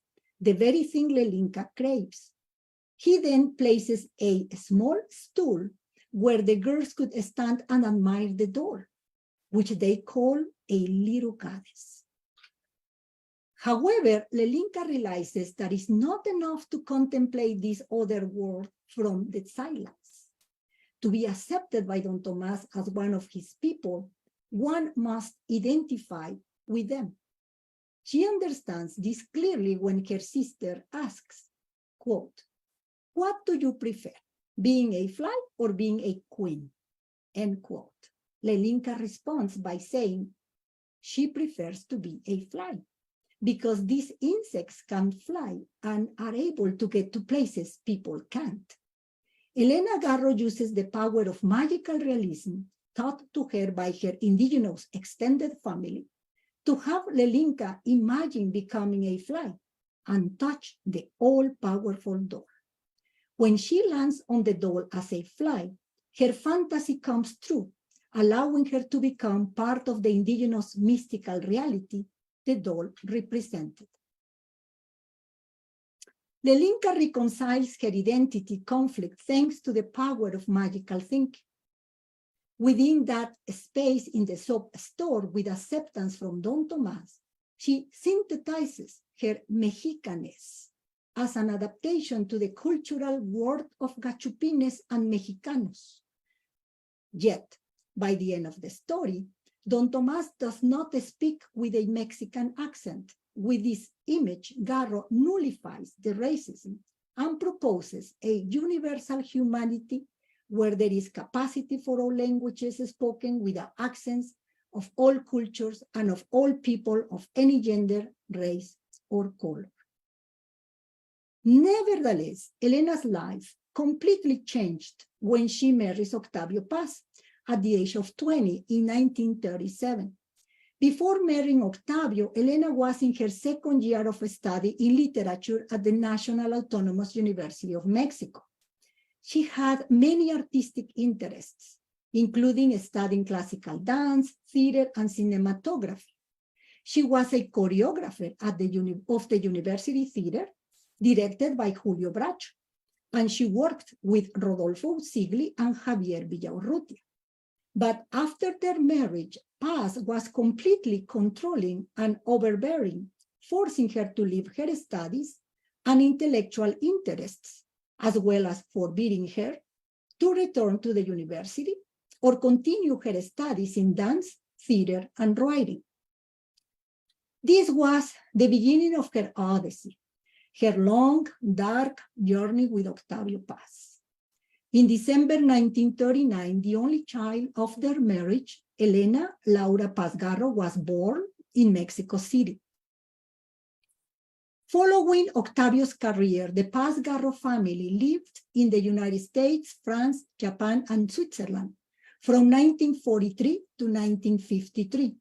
the very thing Lelinka craves. He then places a small stool where the girls could stand and admire the door, which they call a little goddess. However, Lelinka realizes that it's not enough to contemplate this other world from the silence. To be accepted by Don Tomás as one of his people, one must identify with them. She understands this clearly when her sister asks, quote, "What do you prefer, being a fly or being a queen?" End quote. Lelinka responds by saying she prefers to be a fly because these insects can fly and are able to get to places people can't. Elena Garro uses the power of magical realism taught to her by her indigenous extended family to have Lelinka imagine becoming a fly and touch the all-powerful door. When she lands on the door as a fly, her fantasy comes true, allowing her to become part of the indigenous mystical reality the doll represented. Lelinka reconciles her identity conflict thanks to the power of magical thinking. Within that space in the soap store with acceptance from Don Tomás, she synthesizes her Mexicaness as an adaptation to the cultural world of Gachupines and Mexicanos. Yet, by the end of the story, Don Tomás does not speak with a Mexican accent. With this image, Garro nullifies the racism and proposes a universal humanity where there is capacity for all languages spoken with the accents of all cultures and of all people of any gender, race, or color. Nevertheless, Elena's life completely changed when she marries Octavio Paz at the age of 20 in 1937. Before marrying Octavio, Elena was in her second year of study in literature at the National Autonomous University of Mexico. She had many artistic interests, including studying classical dance, theater, and cinematography. She was a choreographer at the University Theater, directed by Julio Bracho, and she worked with Rodolfo Sigli and Javier Villaurrutia. But after their marriage, Paz was completely controlling and overbearing, forcing her to leave her studies and intellectual interests, as well as forbidding her to return to the university or continue her studies in dance, theater, and writing. This was the beginning of her odyssey, her long, dark journey with Octavio Paz. In December 1939, the only child of their marriage, Elena Laura Paz Garro, was born in Mexico City. Following Octavio's career, the Paz Garro family lived in the United States, France, Japan, and Switzerland from 1943 to 1953.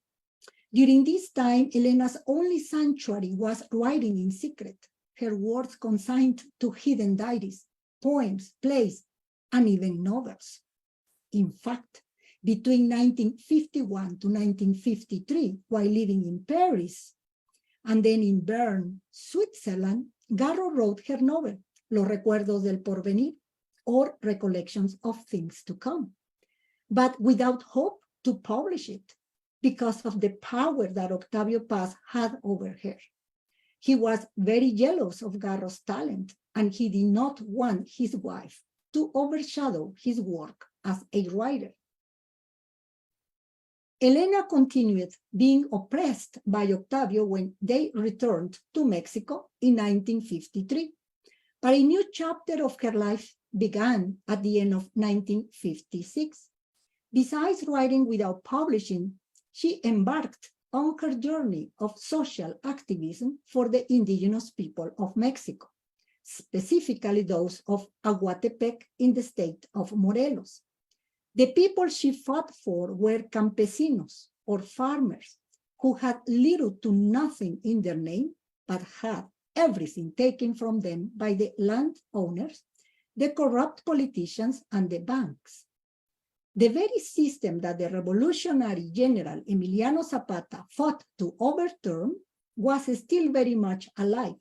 During this time, Elena's only sanctuary was writing in secret, her works consigned to hidden diaries, poems, plays, and even novels. In fact, between 1951 to 1953, while living in Paris, and then in Bern, Switzerland, Garro wrote her novel, Los Recuerdos del Porvenir, or Recollections of Things to Come, but without hope to publish it because of the power that Octavio Paz had over her. He was very jealous of Garro's talent, and he did not want his wife to overshadow his work as a writer. Elena continued being oppressed by Octavio when they returned to Mexico in 1953, but a new chapter of her life began at the end of 1956 Besides writing without publishing, she embarked on her journey of social activism for the indigenous people of Mexico, specifically those of Aguatepec in the state of Morelos. The people she fought for were campesinos, or farmers, who had little to nothing in their name, but had everything taken from them by the landowners, the corrupt politicians, and the banks. The very system that the revolutionary general Emiliano Zapata fought to overturn was still very much alive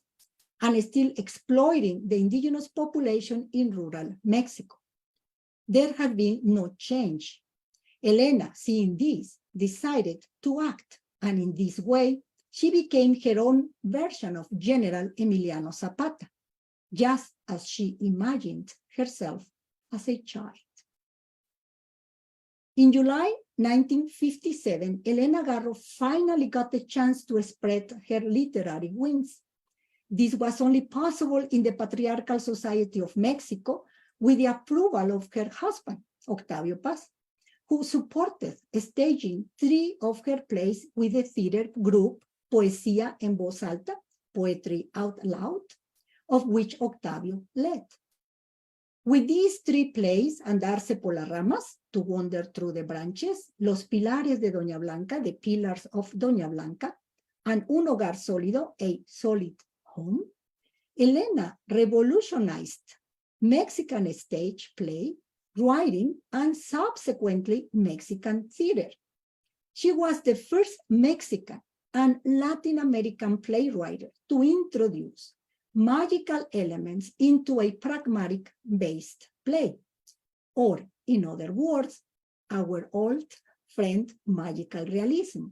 and still exploiting the indigenous population in rural Mexico. There had been no change. Elena, seeing this, decided to act, and in this way, she became her own version of General Emiliano Zapata, just as she imagined herself as a child. In July 1957, Elena Garro finally got the chance to spread her literary wings. This was only possible in the Patriarchal Society of Mexico with the approval of her husband, Octavio Paz, who supported staging 3 of her plays with the theater group Poesía en Voz Alta, Poetry Out Loud, of which Octavio led. With these 3 plays, Andarse por las ramas, To Wander Through the Branches, Los Pilares de Doña Blanca, The Pillars of Doña Blanca, and Un Hogar Sólido, A Solid Home, Elena revolutionized Mexican stage play, writing, and subsequently Mexican theater. She was the first Mexican and Latin American playwright to introduce magical elements into a pragmatic-based play, or, in other words, our old friend magical realism.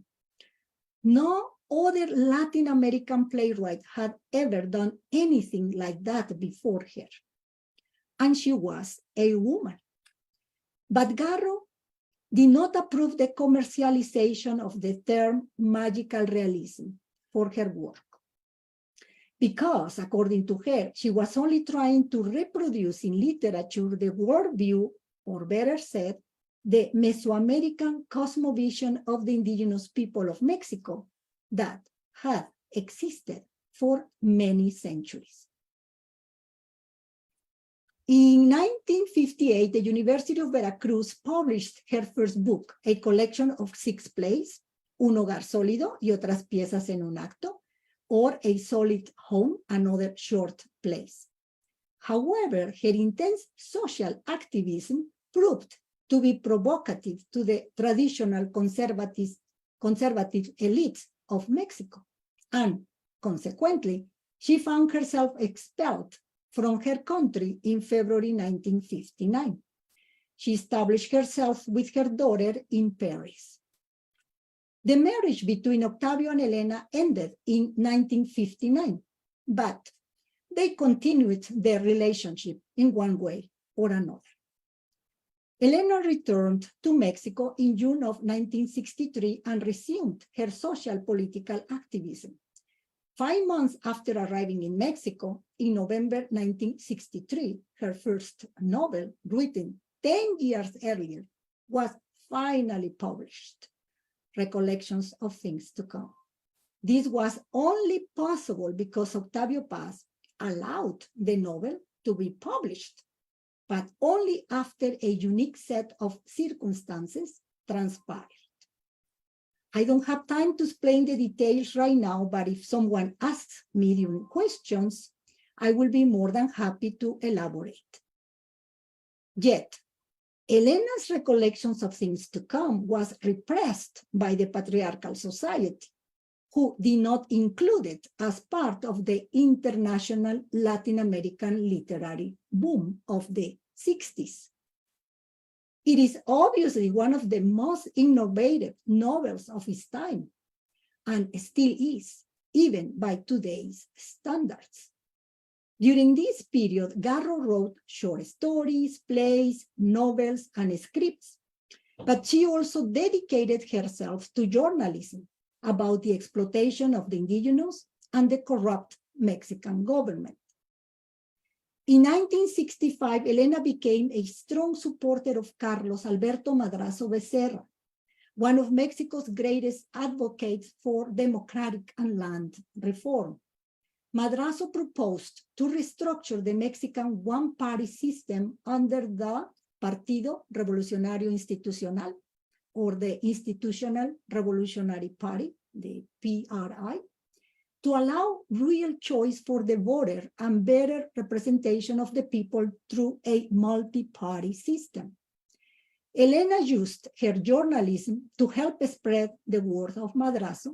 No other Latin American playwright had ever done anything like that before her, and she was a woman. But Garro did not approve the commercialization of the term magical realism for her work, because, according to her, she was only trying to reproduce in literature the worldview, or better said, the Mesoamerican cosmovision of the indigenous people of Mexico that had existed for many centuries. In 1958, the University of Veracruz published her first book, a collection of 6 plays, Un Hogar Sólido y otras piezas en un acto, or A Solid Home and other short plays. However, her intense social activism proved to be provocative to the traditional conservative elites of Mexico, and consequently, she found herself expelled from her country in February 1959. She established herself with her daughter in Paris. The marriage between Octavio and Elena ended in 1959, but they continued their relationship in one way or another. Elena returned to Mexico in June of 1963 and resumed her social political activism. 5 months after arriving in Mexico, in November 1963, her first novel, written 10 years earlier, was finally published, Recollections of Things to Come. This was only possible because Octavio Paz allowed the novel to be published, but only after a unique set of circumstances transpired. I don't have time to explain the details right now, but if someone asks me during questions, I will be more than happy to elaborate. Yet, Elena's Recollections of Things to Come was repressed by the Patriarchal Society, who did not include it as part of the international Latin American literary boom of the 60s. It is obviously one of the most innovative novels of its time, and still is, even by today's standards. During this period, Garro wrote short stories, plays, novels, and scripts, but she also dedicated herself to journalism about the exploitation of the indigenous and the corrupt Mexican government. In 1965, Elena became a strong supporter of Carlos Alberto Madrazo Becerra, one of Mexico's greatest advocates for democratic and land reform. Madrazo proposed to restructure the Mexican one-party system under the Partido Revolucionario Institucional, or the Institutional Revolutionary Party, the PRI, to allow real choice for the voter and better representation of the people through a multi-party system. Elena used her journalism to help spread the word of Madrazo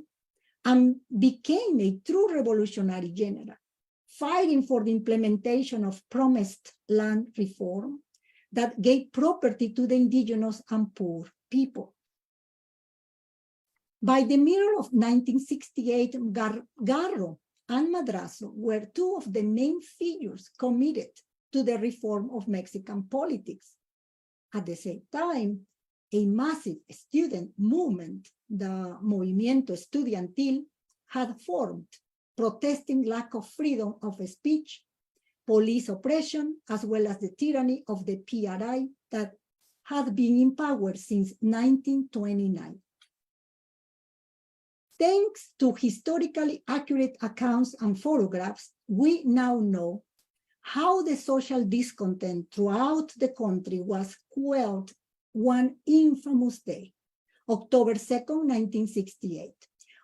and became a true revolutionary general, fighting for the implementation of promised land reform that gave property to the indigenous and poor people. By the middle of 1968, Garro and Madrazo were two of the main figures committed to the reform of Mexican politics. At the same time, a massive student movement, the Movimiento Estudiantil, had formed, protesting lack of freedom of speech, police oppression, as well as the tyranny of the PRI that had been in power since 1929. Thanks to historically accurate accounts and photographs, we now know how the social discontent throughout the country was quelled one infamous day, October 2nd, 1968.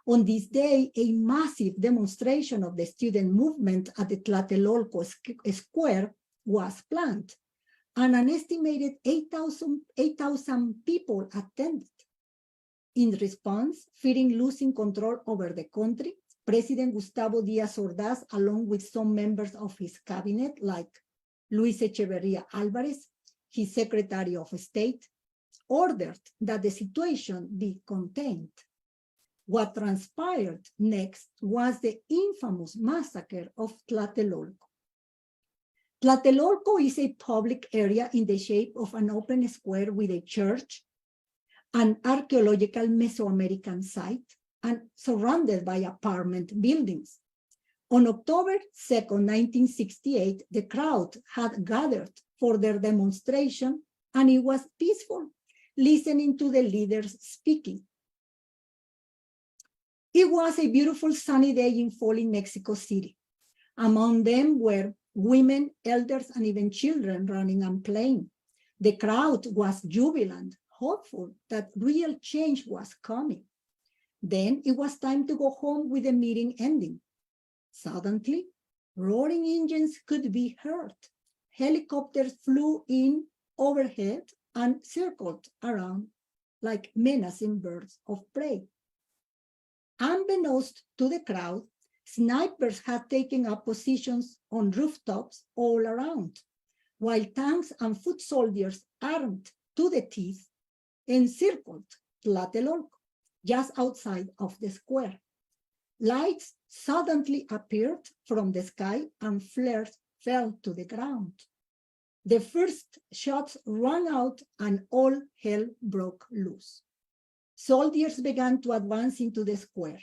On this day, a massive demonstration of the student movement at the Tlatelolco Square was planned, and an estimated 8,000 people attended. In response, fearing losing control over the country, President Gustavo Díaz Ordaz, along with some members of his cabinet, like Luis Echeverría Álvarez, his Secretary of State, ordered that the situation be contained. What transpired next was the infamous massacre of Tlatelolco. Tlatelolco is a public area in the shape of an open square with a church, an archaeological Mesoamerican site, and surrounded by apartment buildings. On October 2nd, 1968, the crowd had gathered for their demonstration, and it was peaceful, listening to the leaders speaking. It was a beautiful sunny day in fall in Mexico City. Among them were women, elders, and even children running and playing. The crowd was jubilant, hopeful that real change was coming. Then it was time to go home with the meeting ending. Suddenly, roaring engines could be heard. Helicopters flew in overhead and circled around like menacing birds of prey. Unbeknownst to the crowd, snipers had taken up positions on rooftops all around, while tanks and foot soldiers armed to the teeth encircled Tlatelolco, just outside of the square. Lights suddenly appeared from the sky and flares fell to the ground. The first shots rang out and all hell broke loose. Soldiers began to advance into the square.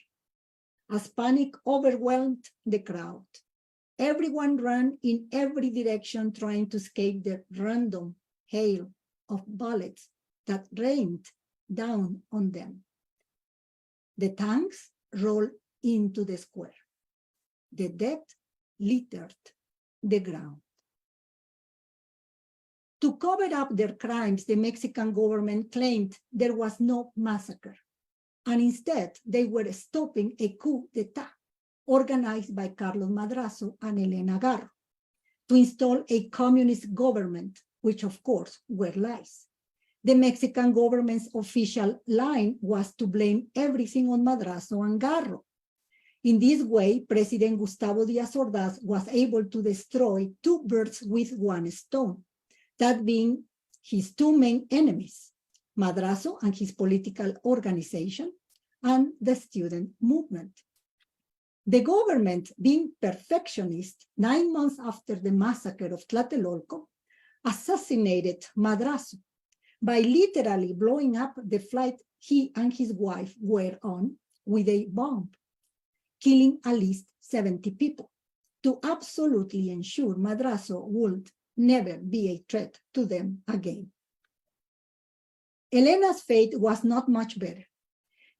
As panic overwhelmed the crowd, everyone ran in every direction trying to escape the random hail of bullets that rained down on them. The tanks rolled into the square. The dead littered the ground. To cover up their crimes, the Mexican government claimed there was no massacre, and instead they were stopping a coup d'etat organized by Carlos Madrazo and Elena Garro to install a communist government, which of course were lies. The Mexican government's official line was to blame everything on Madrazo and Garro. In this way, President Gustavo Díaz Ordaz was able to destroy two birds with one stone, that being his two main enemies, Madrazo and his political organization, and the student movement. The government, being perfectionist, 9 months after the massacre of Tlatelolco, assassinated Madrazo by literally blowing up the flight he and his wife were on with a bomb, killing at least 70 people, to absolutely ensure Madrazo would never be a threat to them again. Elena's fate was not much better.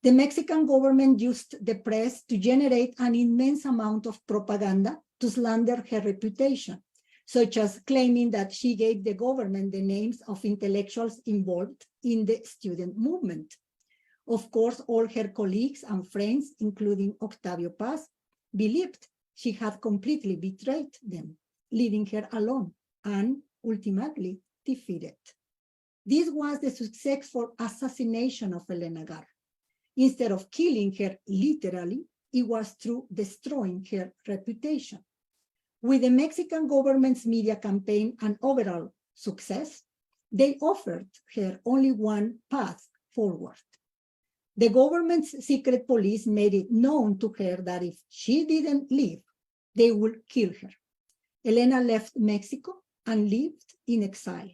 The Mexican government used the press to generate an immense amount of propaganda to slander her reputation, such as claiming that she gave the government the names of intellectuals involved in the student movement. Of course, all her colleagues and friends, including Octavio Paz, believed she had completely betrayed them, leaving her alone and ultimately defeated. This was the successful assassination of Elena Garro. Instead of killing her literally, it was through destroying her reputation. With the Mexican government's media campaign an overall success, they offered her only one path forward. The government's secret police made it known to her that if she didn't leave, they would kill her. Elena left Mexico and lived in exile,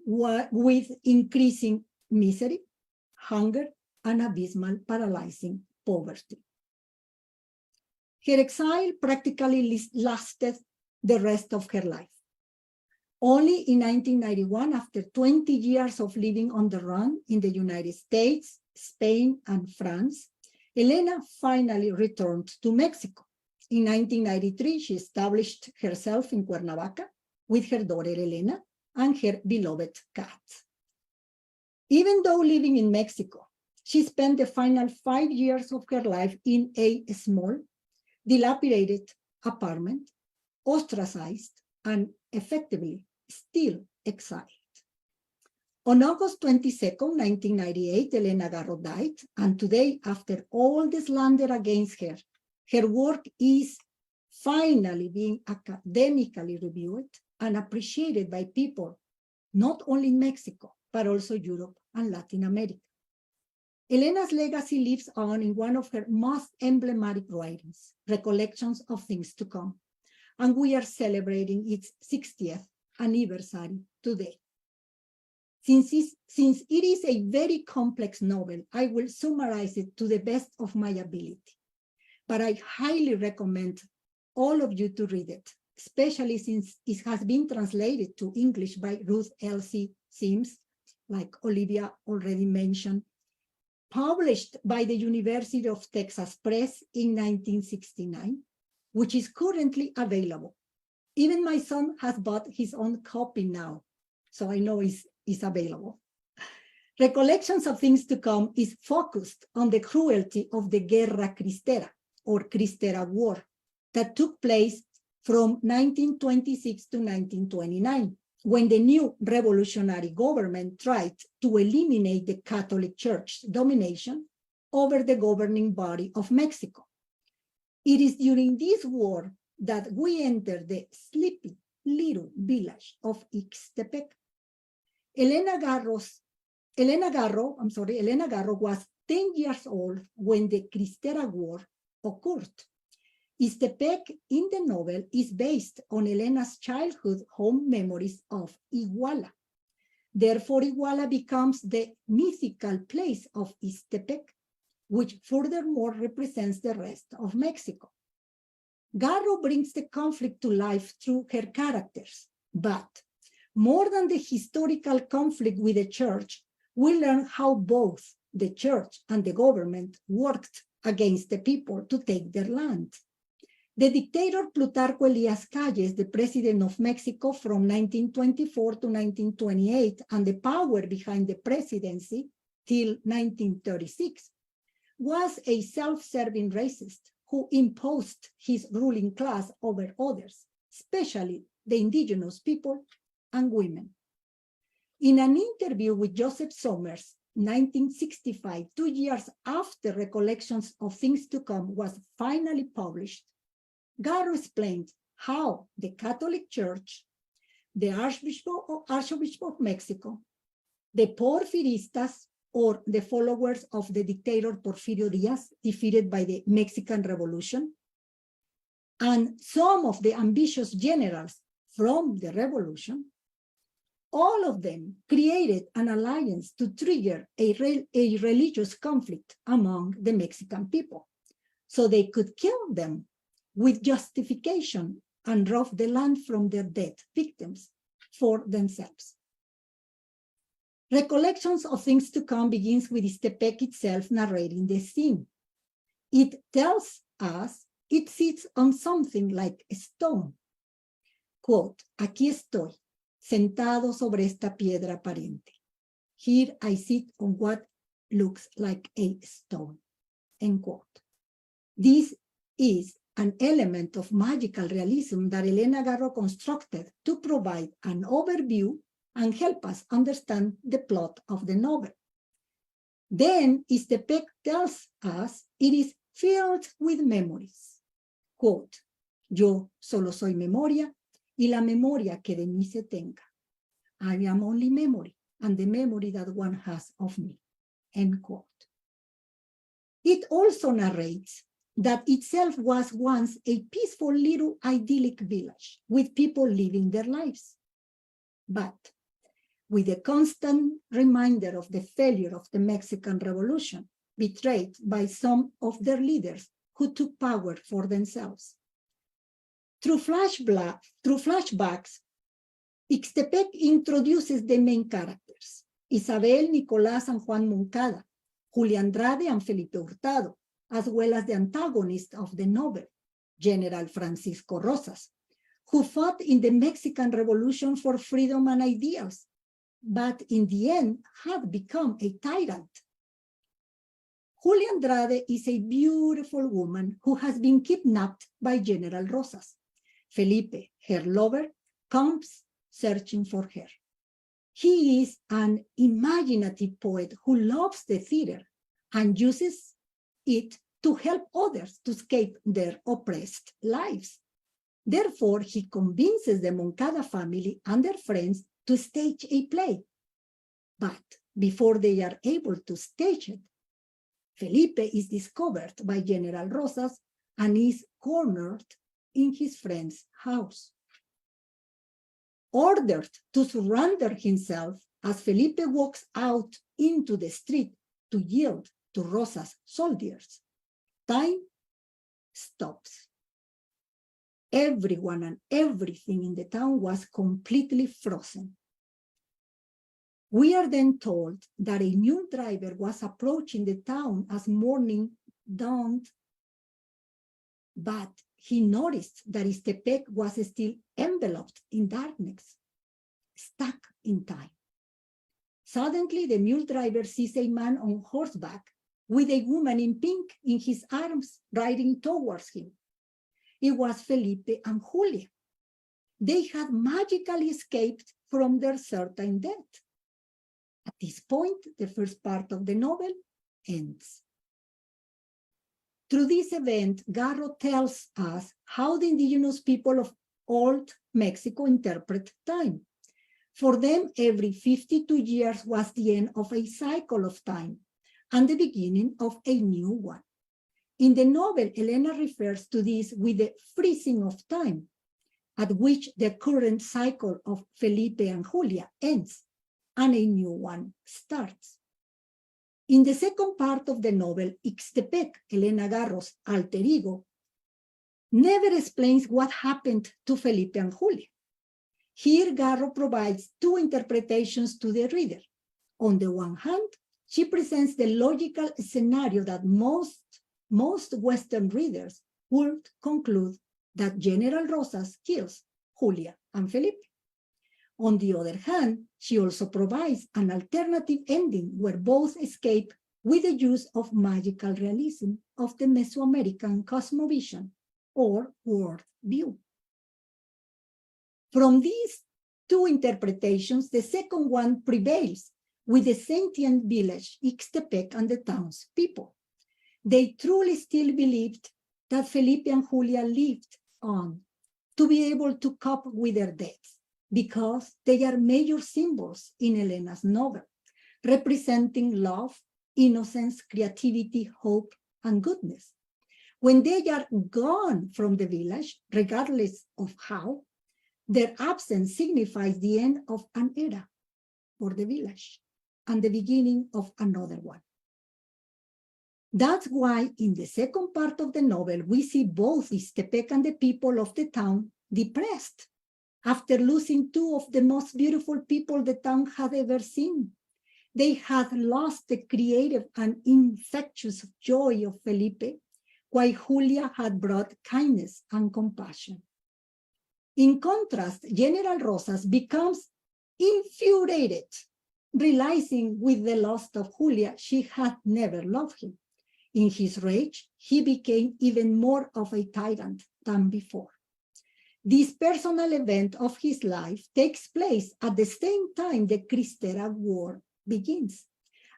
with increasing misery, hunger, and abysmal, paralyzing poverty. Her exile practically lasted the rest of her life. Only in 1991, after 20 years of living on the run in the United States, Spain, and France, Elena finally returned to Mexico. In 1993, she established herself in Cuernavaca with her daughter Elena and her beloved cat. Even though living in Mexico, she spent the final 5 years of her life in a small, dilapidated apartment, ostracized, and effectively still exiled. On August 22, 1998, Elena Garro died, and today, after all the slander against her, her work is finally being academically reviewed and appreciated by people, not only in Mexico, but also Europe and Latin America. Elena's legacy lives on in one of her most emblematic writings, Recollections of Things to Come, and we are celebrating its 60th anniversary today. Since it is a very complex novel, I will summarize it to the best of my ability, but I highly recommend all of you to read it, especially since it has been translated to English by Ruth Elsie Sims, like Olivia already mentioned, published by the University of Texas Press in 1969, which is currently available. Even my son has bought his own copy now, so I know it's available. Recollections of Things to Come is focused on the cruelty of the Guerra Cristera, or Cristera War, that took place from 1926 to 1929, when the new revolutionary government tried to eliminate the Catholic Church's domination over the governing body of Mexico. It is during this war that we enter the sleepy little village of Ixtepec. Elena Garro was 10 years old when the Cristera War occurred. Ixtepec in the novel is based on Elena's childhood home memories of Iguala. Therefore, Iguala becomes the mythical place of Ixtepec, which furthermore represents the rest of Mexico. Garro brings the conflict to life through her characters, but more than the historical conflict with the church, we learn how both the church and the government worked against the people to take their land. The dictator Plutarco Elías Calles, the president of Mexico from 1924 to 1928, and the power behind the presidency till 1936, was a self-serving racist who imposed his ruling class over others, especially the indigenous people and women. In an interview with Joseph Somers, 1965, 2 years after Recollections of Things to Come was finally published, Garro explained how the Catholic Church, the Archbishop of Mexico, the Porfiristas, or the followers of the dictator Porfirio Díaz, defeated by the Mexican Revolution, and some of the ambitious generals from the revolution, all of them created an alliance to trigger a religious conflict among the Mexican people, so they could kill them with justification and rob the land from their dead victims for themselves. Recollections of Things to Come begins with Ixtepec itself narrating the scene. It tells us it sits on something like a stone. Quote, aquí estoy, sentado sobre esta piedra aparente. Here I sit on what looks like a stone, end quote. This is an element of magical realism that Elena Garro constructed to provide an overview and help us understand the plot of the novel. Then Ixtepec tells us it is filled with memories. Quote, yo solo soy memoria y la memoria que de mí se tenga. I am only memory and the memory that one has of me, end quote. It also narrates that itself was once a peaceful little idyllic village with people living their lives. But with a constant reminder of the failure of the Mexican Revolution, betrayed by some of their leaders who took power for themselves. Through flashbacks, Ixtepec introduces the main characters, Isabel, Nicolás, and Juan Moncada, Julia Andrade, and Felipe Hurtado, as well as the antagonist of the novel, General Francisco Rosas, who fought in the Mexican Revolution for freedom and ideals, but in the end had become a tyrant. Julia Andrade is a beautiful woman who has been kidnapped by General Rosas. Felipe, her lover, comes searching for her. He is an imaginative poet who loves the theater and uses it to help others to escape their oppressed lives. Therefore, he convinces the Moncada family and their friends to stage a play. But before they are able to stage it, Felipe is discovered by General Rosas and is cornered in his friend's house. Ordered to surrender himself as Felipe walks out into the street to yield to Rosas' soldiers, time stops. Everyone and everything in the town was completely frozen. We are then told that a mule driver was approaching the town as morning dawned, but he noticed that Ixtepec was still enveloped in darkness, stuck in time. Suddenly, the mule driver sees a man on horseback with a woman in pink in his arms riding towards him. It was Felipe and Julia. They had magically escaped from their certain death. At this point, the first part of the novel ends. Through this event, Garro tells us how the indigenous people of old Mexico interpret time. For them, every 52 years was the end of a cycle of time and the beginning of a new one. In the novel, Elena refers to this with the freezing of time, at which the current cycle of Felipe and Julia ends and a new one starts. In the second part of the novel, Ixtepec, Elena Garro's alter ego, never explains what happened to Felipe and Julia. Here, Garro provides two interpretations to the reader. On the one hand, she presents the logical scenario that most Western readers would conclude that General Rosas kills Julia and Felipe. On the other hand, she also provides an alternative ending where both escape with the use of magical realism of the Mesoamerican cosmovision or world view. From these two interpretations, the second one prevails with the sentient village, Ixtepec, and the townspeople. They truly still believed that Felipe and Julia lived on to be able to cope with their deaths, because they are major symbols in Elena's novel, representing love, innocence, creativity, hope, and goodness. When they are gone from the village, regardless of how, their absence signifies the end of an era for the village and the beginning of another one. That's why in the second part of the novel, we see both Ixtepec and the people of the town depressed after losing two of the most beautiful people the town had ever seen. They had lost the creative and infectious joy of Felipe, while Julia had brought kindness and compassion. In contrast, General Rosas becomes infuriated, realizing with the loss of Julia, she had never loved him. In his rage, he became even more of a tyrant than before. This personal event of his life takes place at the same time the Cristera War begins.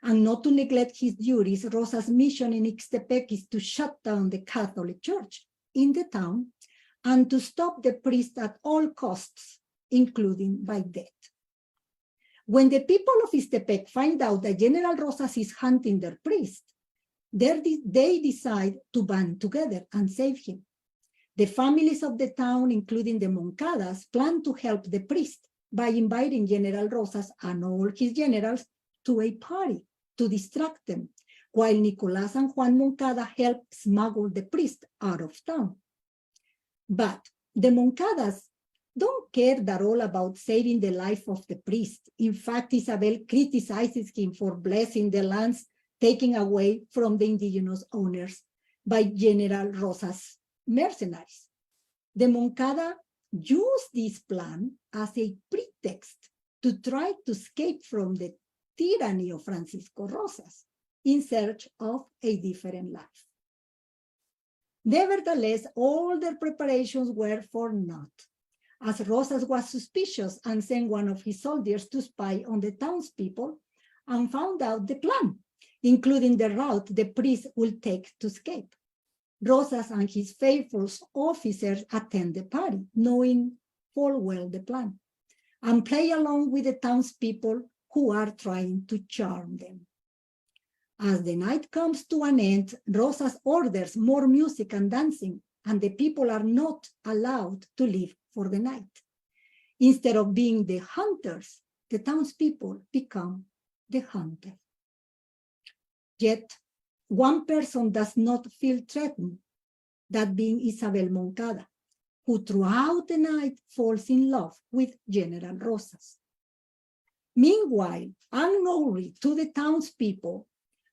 And not to neglect his duties, Rosas' mission in Ixtepec is to shut down the Catholic Church in the town and to stop the priest at all costs, including by death. When the people of Ixtepec find out that General Rosas is hunting their priest, they decide to band together and save him. The families of the town, including the Moncadas, plan to help the priest by inviting General Rosas and all his generals to a party to distract them, while Nicolás and Juan Moncada help smuggle the priest out of town. But the Moncadas don't care at all about saving the life of the priest. In fact, Isabel criticizes him for blessing the lands taken away from the indigenous owners by General Rosas' mercenaries. The Moncada used this plan as a pretext to try to escape from the tyranny of Francisco Rosas in search of a different life. Nevertheless, all their preparations were for naught, as Rosas was suspicious and sent one of his soldiers to spy on the townspeople and found out the plan, including the route the priest would take to escape. Rosas and his faithful officers attend the party, knowing full well the plan, and play along with the townspeople who are trying to charm them. As the night comes to an end, Rosas orders more music and dancing, and the people are not allowed to leave for the night. Instead of being the hunters, the townspeople become the hunted. Yet, one person does not feel threatened, that being Isabel Moncada, who throughout the night falls in love with General Rosas. Meanwhile, unknowingly to the townspeople,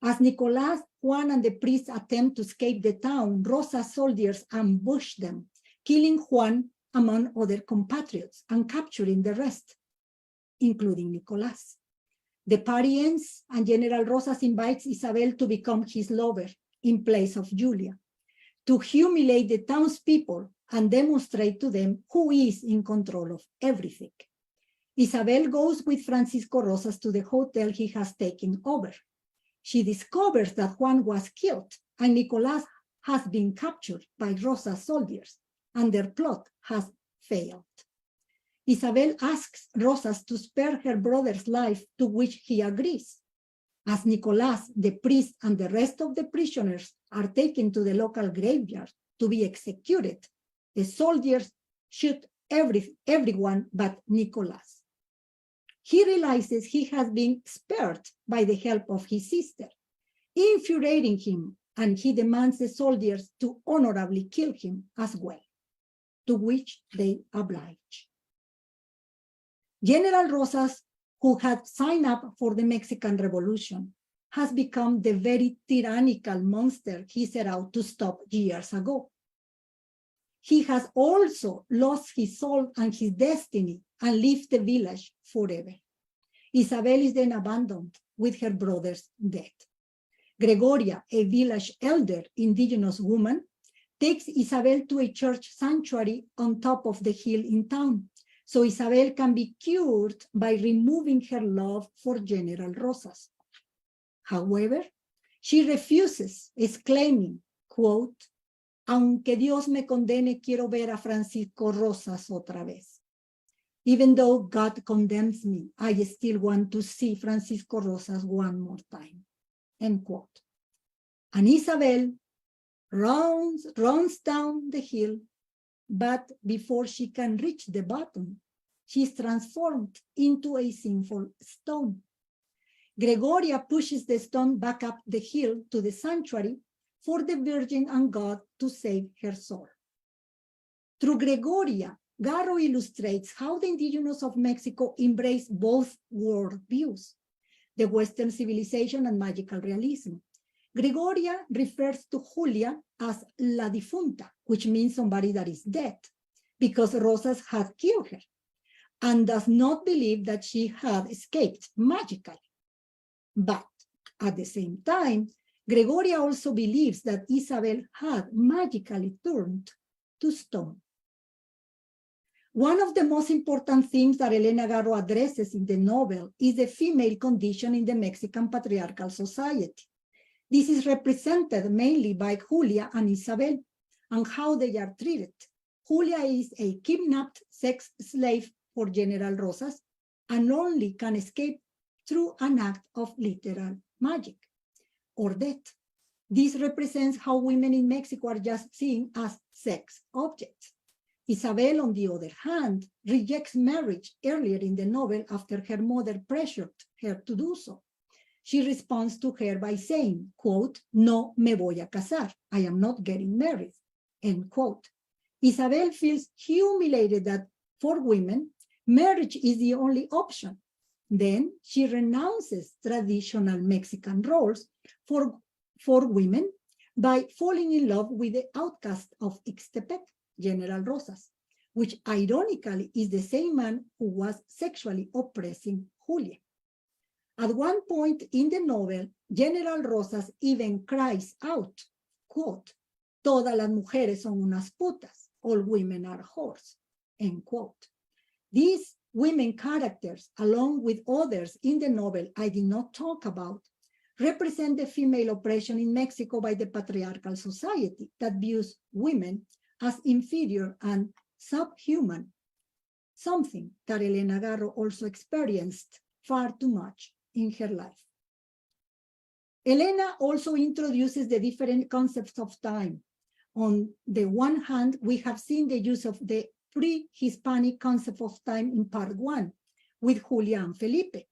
as Nicolás, Juan, and the priest attempt to escape the town, Rosas soldiers ambush them, killing Juan among other compatriots and capturing the rest, including Nicolás. The party ends, and General Rosas invites Isabel to become his lover in place of Julia, to humiliate the townspeople and demonstrate to them who is in control of everything. Isabel goes with Francisco Rosas to the hotel he has taken over. She discovers that Juan was killed and Nicolás has been captured by Rosas soldiers, and their plot has failed. Isabel asks Rosas to spare her brother's life, to which he agrees. As Nicolás, the priest, and the rest of the prisoners are taken to the local graveyard to be executed, the soldiers shoot everyone but Nicolás. He realizes he has been spared by the help of his sister, infuriating him, and he demands the soldiers to honorably kill him as well, to which they oblige. General Rosas, who had signed up for the Mexican Revolution, has become the very tyrannical monster he set out to stop years ago. He has also lost his soul and his destiny and left the village forever. Isabel is then abandoned with her brother's death. Gregoria, a village elder, indigenous woman, takes Isabel to a church sanctuary on top of the hill in town, so Isabel can be cured by removing her love for General Rosas. However, she refuses, exclaiming, quote, "Aunque Dios me condene, quiero ver a Francisco Rosas otra vez. Even though God condemns me, I still want to see Francisco Rosas one more time," end quote. And Isabel runs down the hill, but before she can reach the bottom, she is transformed into a sinful stone. Gregoria pushes the stone back up the hill to the sanctuary for the Virgin and God to save her soul. Through Gregoria, Garro illustrates how the indigenous of Mexico embrace both worldviews, the Western civilization and magical realism. Gregoria refers to Julia as la difunta, which means somebody that is dead, because Rosas had killed her, and does not believe that she had escaped magically. But at the same time, Gregoria also believes that Isabel had magically turned to stone. One of the most important themes that Elena Garro addresses in the novel is the female condition in the Mexican patriarchal society. This is represented mainly by Julia and Isabel and how they are treated. Julia is a kidnapped sex slave for General Rosas and only can escape through an act of literal magic or death. This represents how women in Mexico are just seen as sex objects. Isabel, on the other hand, rejects marriage earlier in the novel after her mother pressured her to do so. She responds to her by saying, quote, "No me voy a casar, I am not getting married," end quote. Isabel feels humiliated that for women, marriage is the only option. Then she renounces traditional Mexican roles for women by falling in love with the outcast of Ixtepec, General Rosas, which ironically is the same man who was sexually oppressing Julia. At one point in the novel, General Rosas even cries out, quote, "Todas las mujeres son unas putas, all women are whores," end quote. These women characters, along with others in the novel I did not talk about, represent the female oppression in Mexico by the patriarchal society that views women as inferior and subhuman, something that Elena Garro also experienced far too much in her life. Elena also introduces the different concepts of time. On the one hand, we have seen the use of the pre-Hispanic concept of time in part 1 with Julia and Felipe,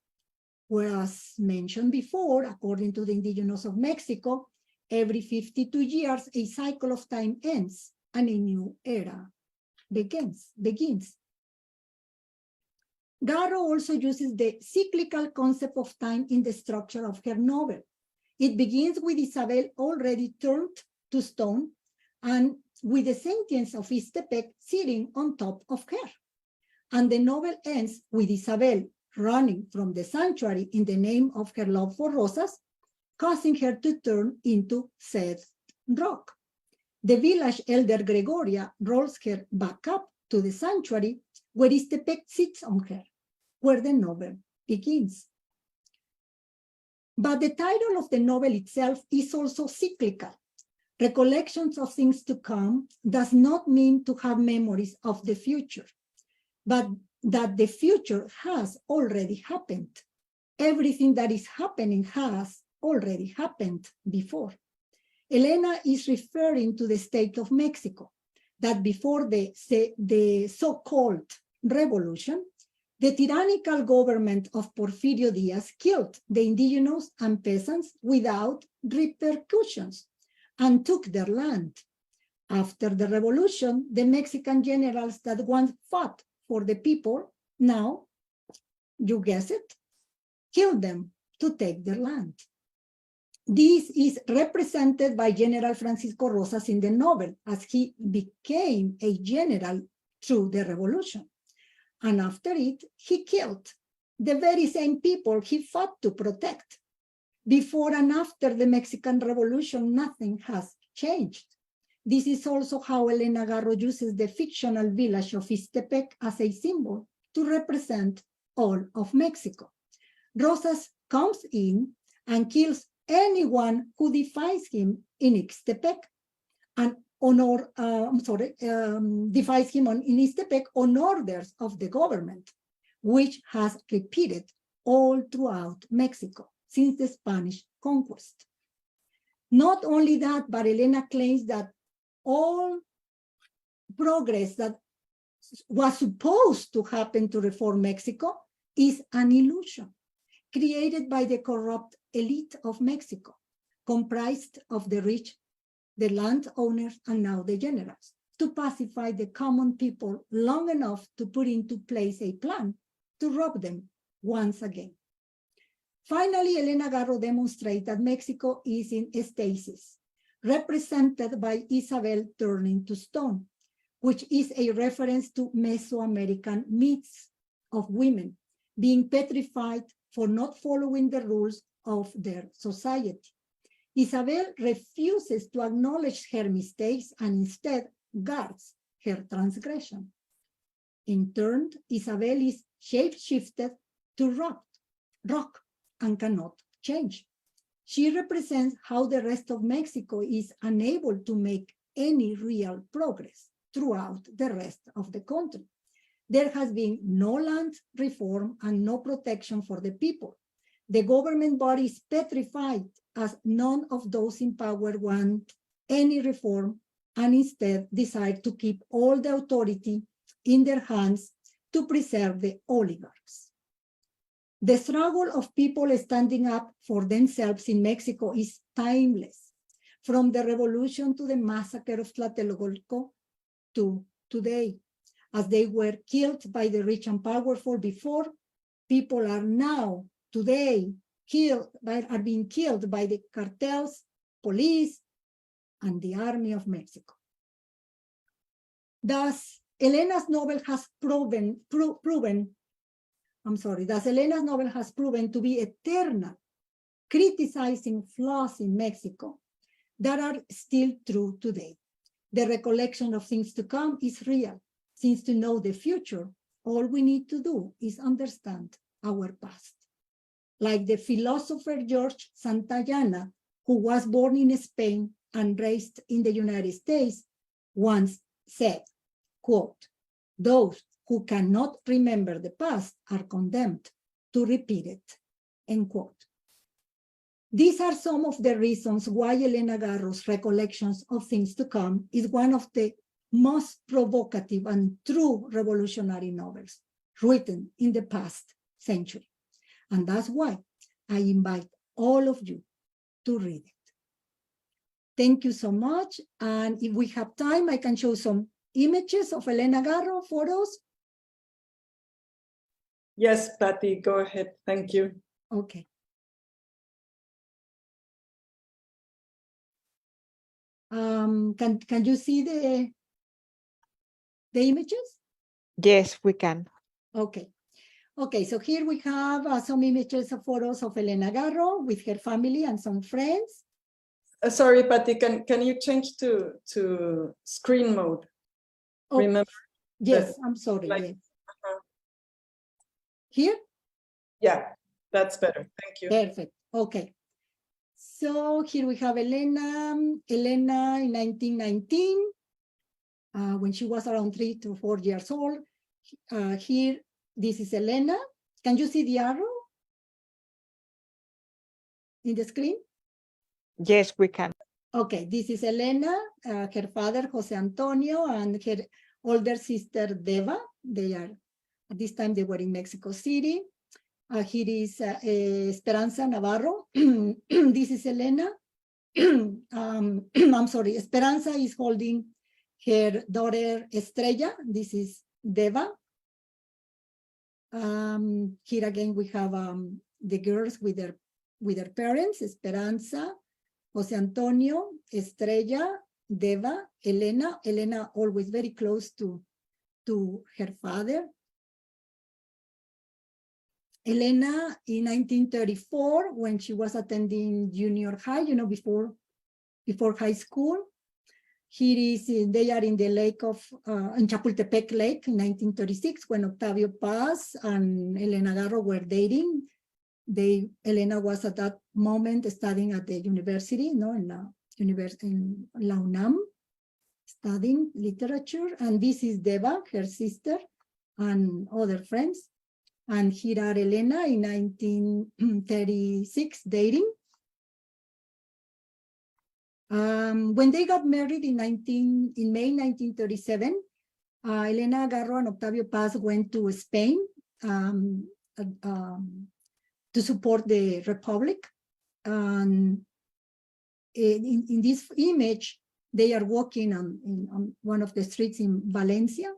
whereas mentioned before, according to the indigenous of Mexico, every 52 years, a cycle of time ends and a new era begins. Garro also uses the cyclical concept of time in the structure of her novel. It begins with Isabel already turned to stone and with the sentience of Ixtepec sitting on top of her. And the novel ends with Isabel running from the sanctuary in the name of her love for Rosas, causing her to turn into said rock. The village elder Gregoria rolls her back up to the sanctuary where Ixtepec sits on her, where the novel begins. But the title of the novel itself is also cyclical. Recollections of Things to Come does not mean to have memories of the future, but that the future has already happened. Everything that is happening has already happened before. Elena is referring to the state of Mexico, that before the so-called revolution, the tyrannical government of Porfirio Diaz killed the indigenous and peasants without repercussions and took their land. After the revolution, the Mexican generals that once fought for the people, now, you guess it, killed them to take their land. This is represented by General Francisco Rosas in the novel, as he became a general through the revolution. And after it, he killed the very same people he fought to protect. Before and after the Mexican Revolution, nothing has changed. This is also how Elena Garro uses the fictional village of Ixtepec as a symbol to represent all of Mexico. Rosas comes in and kills anyone who defies him in Ixtepec and defies him in Ixtepec on orders of the government, which has repeated all throughout Mexico since the Spanish conquest. Not only that, but Elena claims that all progress that was supposed to happen to reform Mexico is an illusion. created by the corrupt elite of Mexico, comprised of the rich, the landowners, and now the generals, to pacify the common people long enough to put into place a plan to rob them once again. Finally, Elena Garro demonstrates that Mexico is in stasis, represented by Isabel turning to stone, which is a reference to Mesoamerican myths of women being petrified for not following the rules of their society. Isabel refuses to acknowledge her mistakes and instead guards her transgression. In turn, Isabel is shape-shifted to rock and cannot change. She represents how the rest of Mexico is unable to make any real progress throughout the rest of the country. There has been no land reform and no protection for the people. The government body is petrified, as none of those in power want any reform and instead decide to keep all the authority in their hands to preserve the oligarchs. The struggle of people standing up for themselves in Mexico is timeless, from the revolution to the massacre of Tlatelolco to today. As they were killed by the rich and powerful before, people are now, today, are being killed by the cartels, police, and the army of Mexico. Thus, Elena's novel has proven to be eternal, criticizing flaws in Mexico that are still true today. The recollection of things to come is real, since to know the future, all we need to do is understand our past. Like the philosopher George Santayana, who was born in Spain and raised in the United States, once said, quote, "Those who cannot remember the past are condemned to repeat it," end quote. These are some of the reasons why Elena Garro's Recollections of Things to Come is one of the most provocative and true revolutionary novels written in the past century. And that's why I invite all of you to read it. Thank you so much. And if we have time, I can show some images of Elena Garro, photos. Yes, Patty, go ahead. Thank you. Okay. Can you see the images? Yes, we can. Okay. Okay, so here we have some images of photos of Elena Garro with her family and some friends. Sorry, Patty, can you change to screen mode? Oh, remember? Yes, I'm sorry. Like, yes. Here? Yeah, that's better. Thank you. Perfect. Okay. So here we have Elena in 1919, when she was around 3 to 4 years old. Here, this is Elena. Can you see the arrow in the screen? Yes, we can. Okay, this is Elena, her father, Jose Antonio, and her older sister, Deva. They are, at this time, they were in Mexico City. Here is Esperanza Navarro. This is Elena. I'm sorry, Esperanza is holding her daughter, Estrella. This is Deva. Here again, we have the girls with their parents, Esperanza, Jose Antonio, Estrella, Deva, Elena. Elena always very close to her father. Elena in 1934, when she was attending junior high, before high school. Here is, they are in the lake of, in Chapultepec Lake in 1936, when Octavio Paz and Elena Garro were dating. Elena was at that moment studying at the university, in La UNAM, studying literature. And this is Deva, her sister, and other friends. And here are Elena in 1936 dating. When they got married in May 1937, Elena Garro and Octavio Paz went to Spain to support the Republic. And in this image, they are walking on one of the streets in Valencia.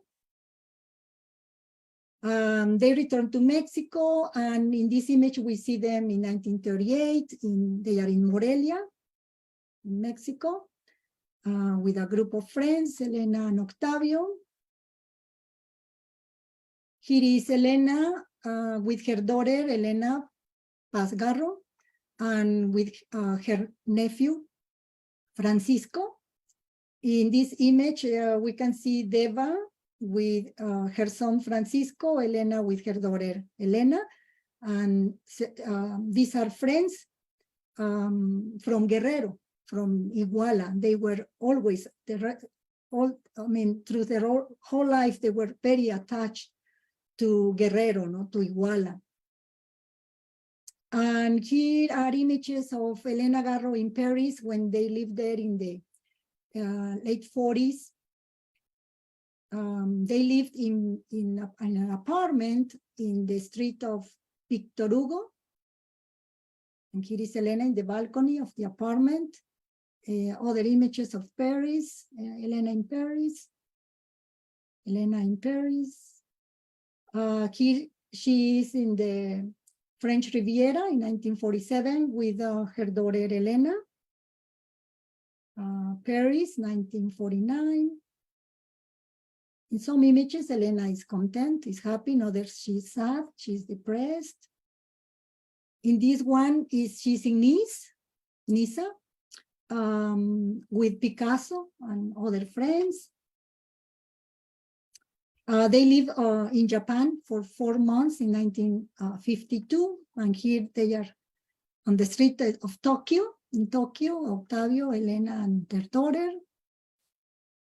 They returned to Mexico, and in this image, we see them in 1938. They are in Morelia, in Mexico, with a group of friends, Elena and Octavio. Here is Elena with her daughter, Elena Garro, and with her nephew, Francisco. In this image, we can see Deva with her son, Francisco, Elena with her daughter, Elena. And these are friends from Guerrero, from Iguala. They were always, through their whole life, they were very attached to Guerrero, no, to Iguala. And here are images of Elena Garro in Paris when they lived there in the late 40s. They lived in an apartment in the street of Victor Hugo. And here is Elena in the balcony of the apartment. Other images of Paris, Elena in Paris. Elena in Paris. Here she is in the French Riviera in 1947 with her daughter Elena. Paris, 1949. In some images, Elena is content, is happy. In others, she's sad, she's depressed. In this one, she's in Nice, with Picasso and other friends. They live in Japan for 4 months in 1952, and here they are on the street of Tokyo. In Tokyo, Octavio, Elena, and their daughter.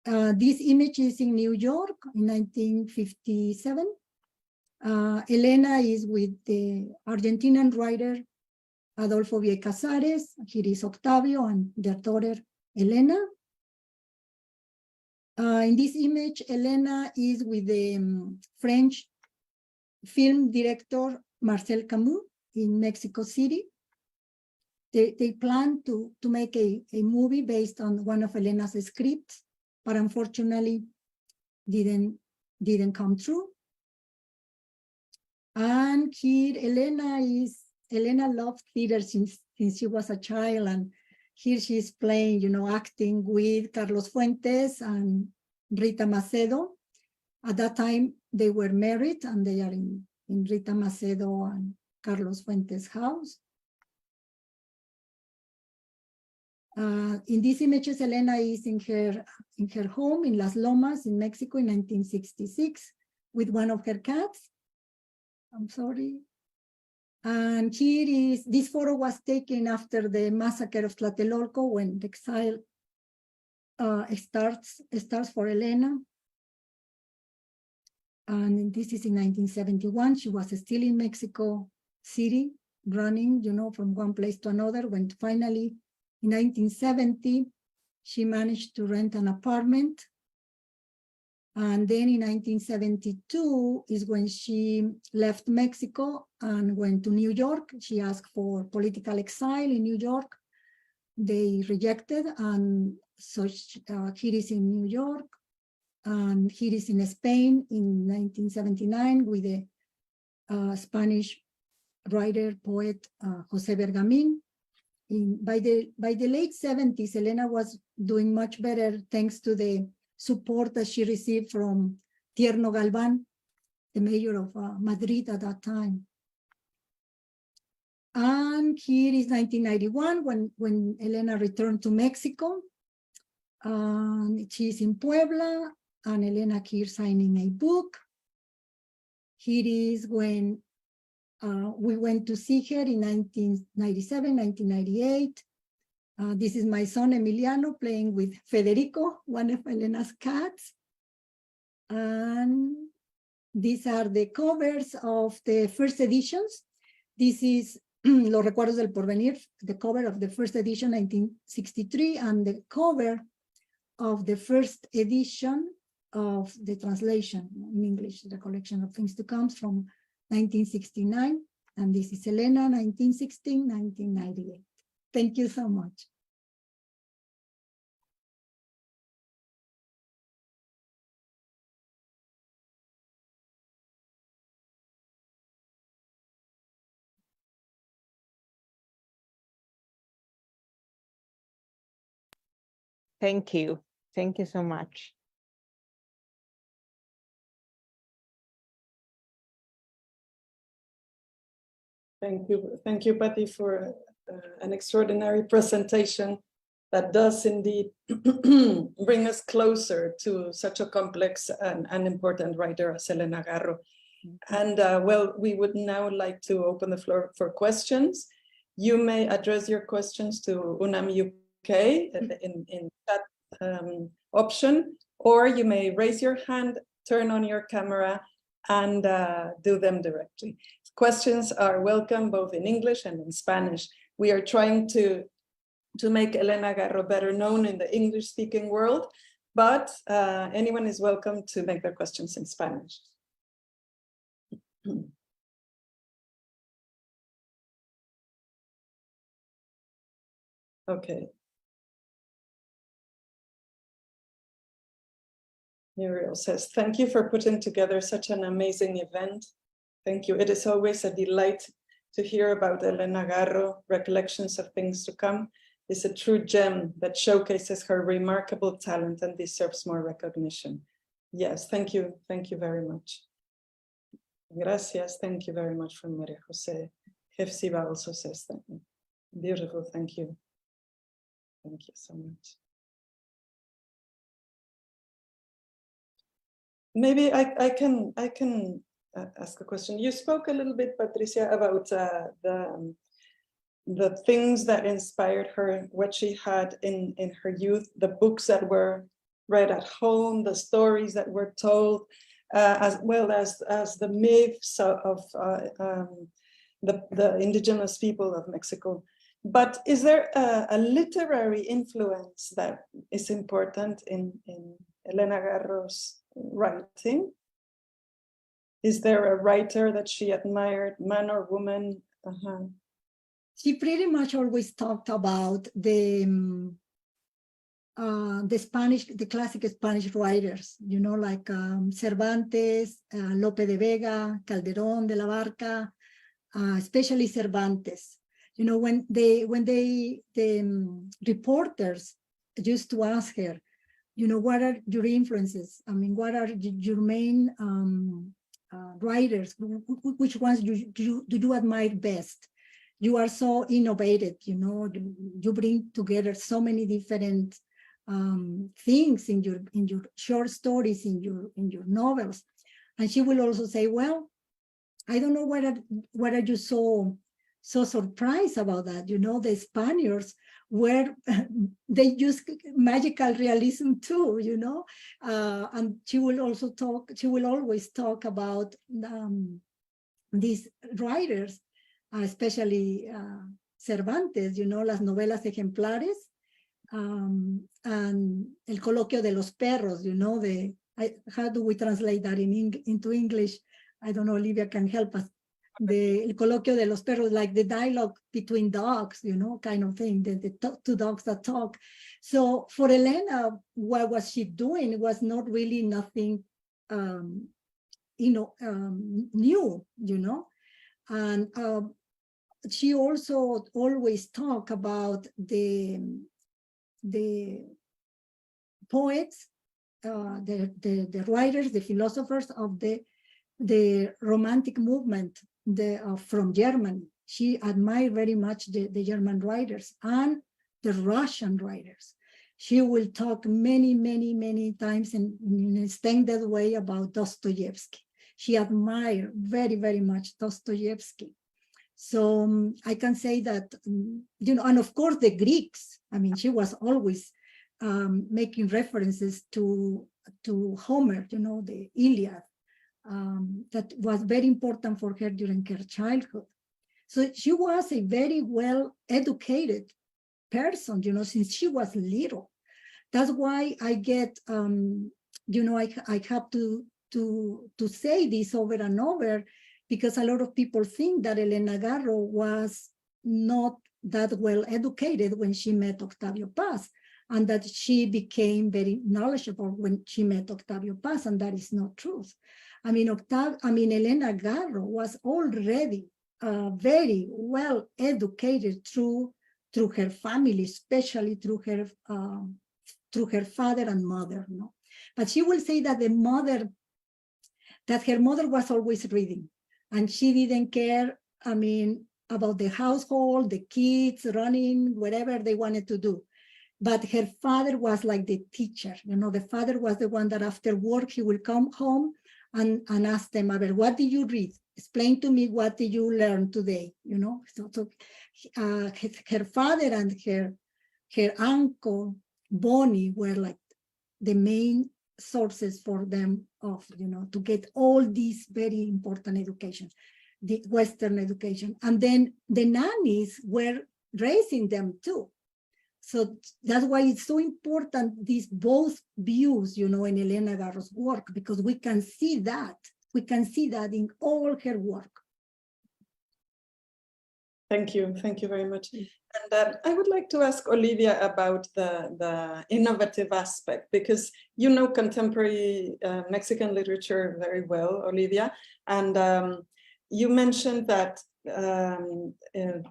This image is in New York in 1957. Elena is with the Argentinian writer Adolfo V. Casares. Here is Octavio and their daughter Elena. In this image, Elena is with the French film director Marcel Camus in Mexico City. They plan to make a movie based on one of Elena's scripts, but unfortunately didn't come true. And here Elena loved theater since she was a child, and here she's playing, acting with Carlos Fuentes and Rita Macedo. At that time, they were married, and they are in Rita Macedo and Carlos Fuentes' house. In these images, Elena is in her home in Las Lomas in Mexico in 1966 with one of her cats. I'm sorry. And here this photo was taken after the massacre of Tlatelolco, when the exile starts for Elena. And this is in 1971. She was still in Mexico City, running, from one place to another, when finally in 1970, she managed to rent an apartment. And then in 1972 is when she left Mexico and went to New York. She asked for political exile in New York. They rejected, and so here is in New York. And here is in Spain in 1979 with the Spanish writer, poet, José Bergamín. By the late 70s, Elena was doing much better thanks to the support that she received from Tierno Galván, the mayor of Madrid at that time. And here is 1991 when Elena returned to Mexico. She's in Puebla, and Elena here signing a book. Here is when we went to see her in 1997, 1998. This is my son Emiliano playing with Federico, one of Elena's cats. And these are the covers of the first editions. This is Los Recuerdos del Porvenir, the cover of the first edition, 1963, and the cover of the first edition of the translation in English, Recollections of Things to Come, from 1969. And this is Elena, 1916-1998. Thank you so much. Thank you. Thank you so much. Thank you, Patty, for an extraordinary presentation that does indeed bring us closer to such a complex and important writer as Elena Garro. And well, we would now like to open the floor for questions. You may address your questions to UNAM UK in that option, or you may raise your hand, turn on your camera, and do them directly. Questions are welcome both in English and in Spanish. We are trying to make Elena Garro better known in the English-speaking world, but anyone is welcome to make their questions in Spanish. Okay. Muriel says, thank you for putting together such an amazing event. Thank you. It is always a delight to hear about Elena Garro. Recollections of Things to Come is a true gem that showcases her remarkable talent and deserves more recognition. Yes, thank you. Thank you very much. Gracias. Thank you very much from Maria Jose. Hefsiba also says thank you. Beautiful. Thank you. Thank you so much. Maybe I can ask a question. You spoke a little bit, Patricia, about the things that inspired her, what she had in her youth, the books that were read at home, the stories that were told, as well as the myths of the indigenous people of Mexico. But is there a literary influence that is important in Elena Garro's writing? Is there a writer that she admired, man or woman? She pretty much always talked about the classic Spanish writers, you know, like Cervantes, Lope de Vega, Calderón de la Barca, especially Cervantes. You know, when the reporters used to ask her, you know, what are your influences? I mean, what are your main writers? Which ones do you admire best? You are so innovative, you know, you bring together so many different things in your short stories, in your novels. And she will also say, well, I don't know what are you so surprised about that? You know, the Spaniards they use magical realism too, you know, and she will always talk about these writers, especially Cervantes, you know, las novelas ejemplares, and el coloquio de los perros, you know, how do we translate that into English? I don't know, Olivia can help us. El coloquio de los perros, like the dialogue between dogs, you know, kind of thing, the two dogs that talk. So for Elena, what was she doing? It was not really nothing, new, you know. And she also always talked about the poets, the writers, the philosophers of the Romantic movement from Germany. She admired very much the German writers and the Russian writers. She will talk many times in an extended way about Dostoevsky. She admired very much Dostoevsky. So I can say that, you know, and of course the Greeks. I mean, she was always making references to Homer, you know, the Iliad. That was very important for her during her childhood. So she was a very well-educated person, you know, since she was little. That's why I get, you know, I have to say this over and over. because a lot of people think that Elena Garro was not that well educated when she met Octavio Paz, and that she became very knowledgeable when she met Octavio Paz, and that is not true. I mean, Elena Garro was already very well educated through her family, especially through her father and mother. No? But she will say that her mother was always reading, and she didn't care, about the household, the kids running, whatever they wanted to do. But her father was like the teacher. The father was the one that after work, he will come home and ask them, what did you read? Explain to me, what did you learn today? So her father and her uncle, Bonnie, were like the main sources for them of, to get all these very important education, the Western education. And then the nannies were raising them too. So that's why it's so important, these both views, in Elena Garro's work, because we can see that. We can see that in all her work. Thank you very much. And I would like to ask Olivia about the innovative aspect, because you know contemporary Mexican literature very well, Olivia, and you mentioned that the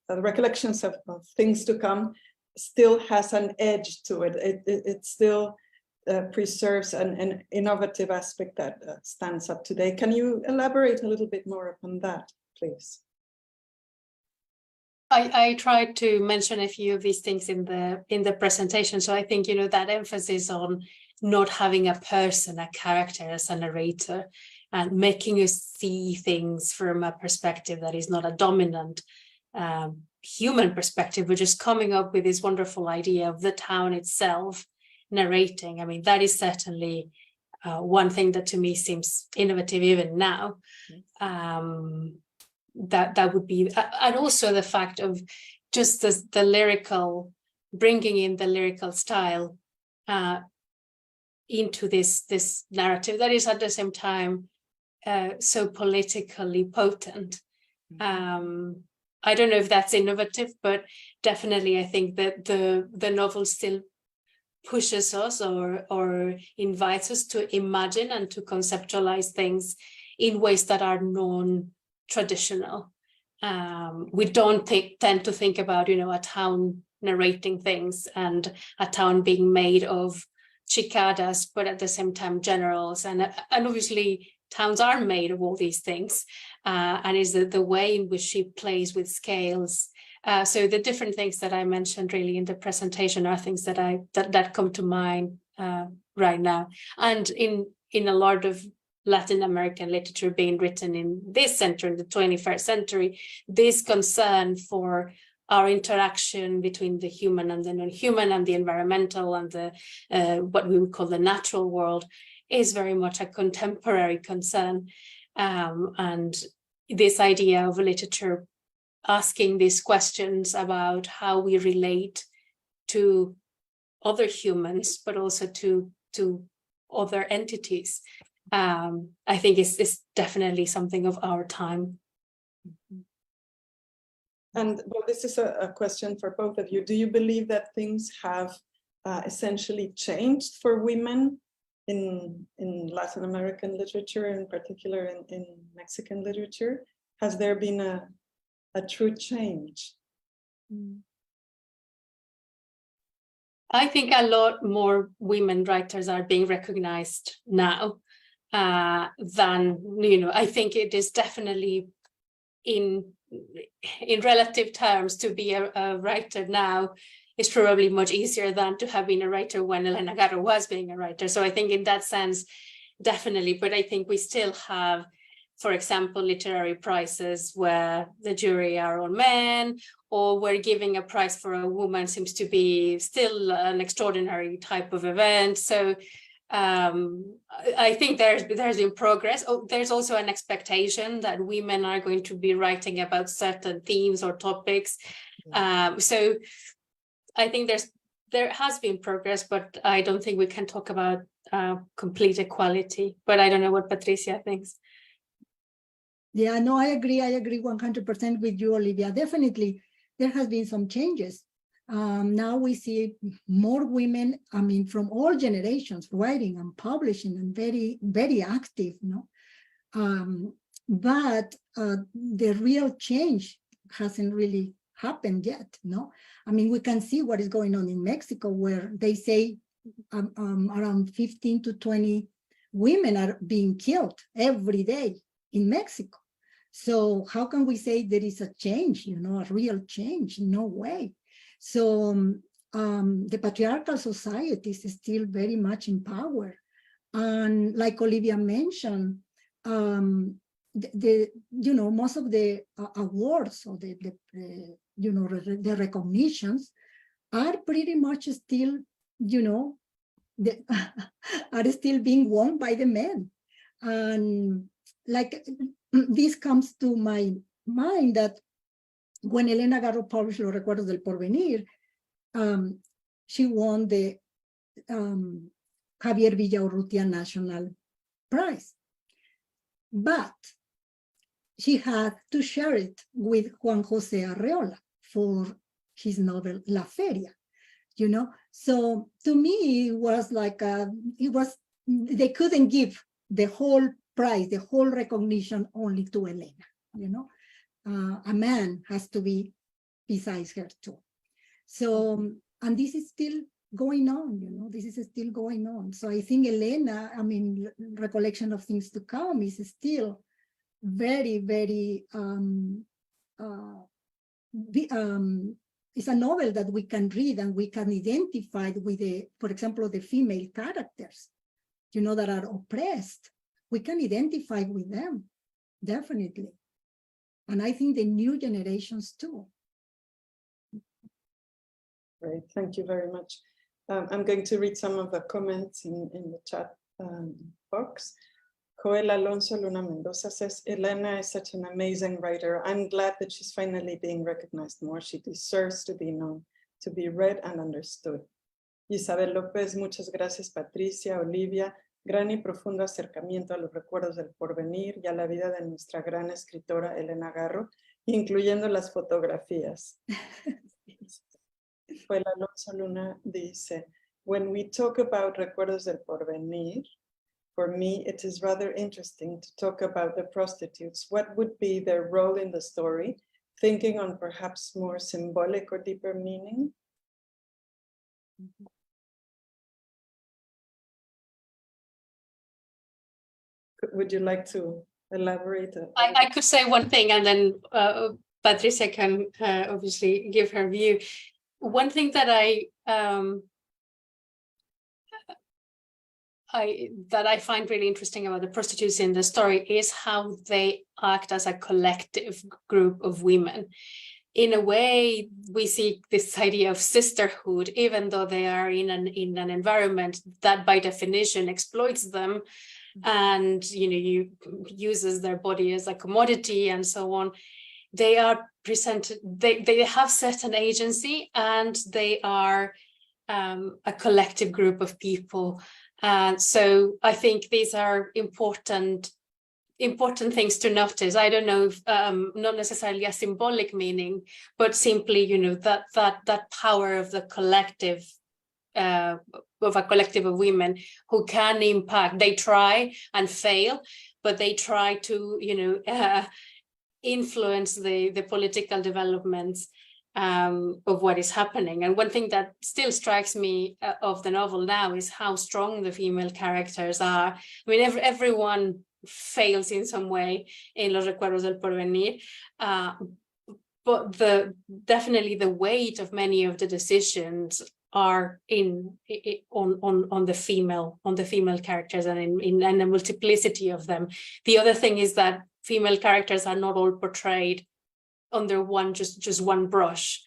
Recollections of Things to Come still has an edge to it. It still preserves an innovative aspect that stands up today. Can you elaborate a little bit more upon that, please? I tried to mention a few of these things in the presentation. So I think, that emphasis on not having a person, a character as a narrator, and making us see things from a perspective that is not a dominant human perspective, but just coming up with this wonderful idea of the town itself narrating. I mean, that is certainly one thing that to me seems innovative even now. That would be, and also the fact of just the lyrical, bringing in the lyrical style into this narrative that is at the same time so politically potent. I don't know if that's innovative, but definitely I think that the novel still pushes us or invites us to imagine and to conceptualize things in ways that are non-traditional. We don't tend to think about, a town narrating things and a town being made of chicadas, but at the same time generals. And obviously towns are made of all these things. And is the way in which she plays with scales. So the different things that I mentioned really in the presentation are things that come to mind right now. And in a lot of Latin American literature being written in this century, in the 21st century, this concern for our interaction between the human and the non-human and the environmental and the what we would call the natural world is very much a contemporary concern. And this idea of literature asking these questions about how we relate to other humans, but also to other entities, I think is definitely something of our time. And well, this is a question for both of you. Do you believe that things have essentially changed for women in Latin American literature, in particular in Mexican literature? Has there been a true change? I think a lot more women writers are being recognized now than, I think it is definitely in relative terms to be a writer now is probably much easier than to have been a writer when Elena Garro was being a writer. So I think in that sense, definitely, but I think we still have, for example, literary prizes where the jury are all men, or where giving a prize for a woman seems to be still an extraordinary type of event. So I think there's been progress. There's also an expectation that women are going to be writing about certain themes or topics. So I think there has been progress, but I don't think we can talk about complete equality. But I don't know what Patricia thinks. Yeah, no, I agree 100% with you, Olivia. Definitely, there has been some changes. Now we see more women, I mean, from all generations, writing and publishing and very, very active, you know. But the real change hasn't really happened yet, no? I mean, we can see what is going on in Mexico, where they say around 15 to 20 women are being killed every day in Mexico. So how can we say there is a change, you know, a real change? No way. So the patriarchal society is still very much in power. And like Olivia mentioned, you know, most of the awards or the you know, the recognitions are pretty much still, you know, are still being won by the men. And like this comes to my mind that when Elena Garro published Los Recuerdos del Porvenir, she won the Javier Villaurrutia National Prize. But she had to share it with Juan José Arreola for his novel La Feria, you know? So to me, it was like, they couldn't give the whole prize, the whole recognition only to Elena, you know? A man has to be besides her too. So, and this is still going on, you know, this is still going on. So I think Elena, I mean, Recollection of Things to Come is still very, very, it's a novel that we can read and we can identify with the, for example, the female characters, you know, that are oppressed. We can identify with them, definitely. And I think the new generations too. Great, thank you very much. I'm going to read some of the comments in the chat box. Joel Alonso Luna Mendoza says, Elena is such an amazing writer. I'm glad that she's finally being recognized more. She deserves to be known, to be read and understood. Isabel López, muchas gracias, Patricia, Olivia. Gran y profundo acercamiento a los recuerdos del porvenir y a la vida de nuestra gran escritora Elena Garro, incluyendo las fotografías. Joel Alonso Luna dice, when we talk about recuerdos del porvenir, for me, it is rather interesting to talk about the prostitutes. What would be their role in the story? Thinking on perhaps more symbolic or deeper meaning? Would you like to elaborate? I could say one thing and then Patricia can obviously give her view. One thing that I find really interesting about the prostitutes in the story is how they act as a collective group of women. In a way, we see this idea of sisterhood, even though they are in an environment that by definition exploits them and, you know, uses their body as a commodity and so on. They are presented, they have certain agency and they are a collective group of people. So I think these are important things to notice. I don't know if not necessarily a symbolic meaning, but simply, you know, that power of the collective, of a collective of women who can impact. They try and fail, but they try to, you know, influence the political developments of what is happening. And one thing that still strikes me of the novel now is how strong the female characters are. I mean, everyone fails in some way in Los Recuerdos del Porvenir, but definitely the weight of many of the decisions are on the female characters and in a multiplicity of them. The other thing is that female characters are not all portrayed under just one brush,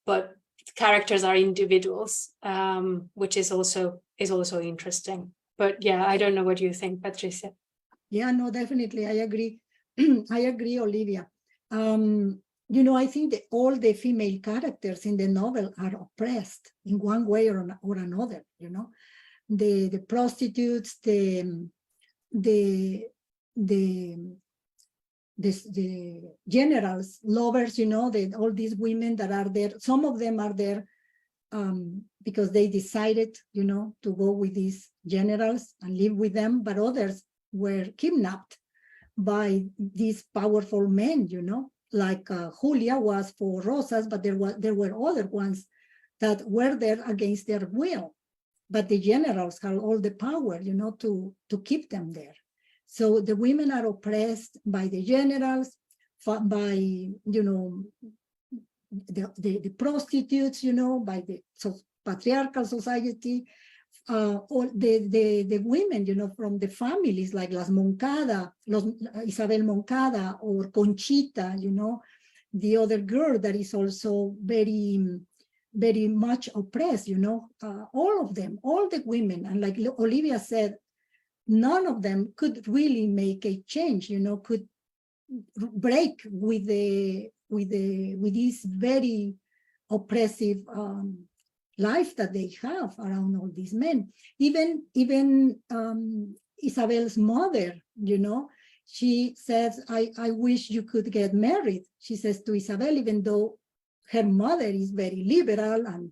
but characters are individuals, which is also interesting. But yeah, I don't know what you think, Patricia. Yeah, no, definitely, I agree. I agree, Olivia. You know, I think that all the female characters in the novel are oppressed in one way or another. You know, the prostitutes, the the generals, lovers, all these women that are there. Some of them are there because they decided, to go with these generals and live with them, but others were kidnapped by these powerful men, like Julia was for Rosas, but there were other ones that were there against their will. But the generals had all the power, to keep them there. So the women are oppressed by the generals, by, the prostitutes, by the patriarchal society, all the women, from the families like Las Moncada, Isabel Moncada or Conchita, the other girl that is also very, very much oppressed, all of them, all the women. And like Olivia said, none of them could really make a change, could break with this very oppressive life that they have around all these men. Even Isabel's mother, she says, I wish you could get married. She says to Isabel, even though her mother is very liberal and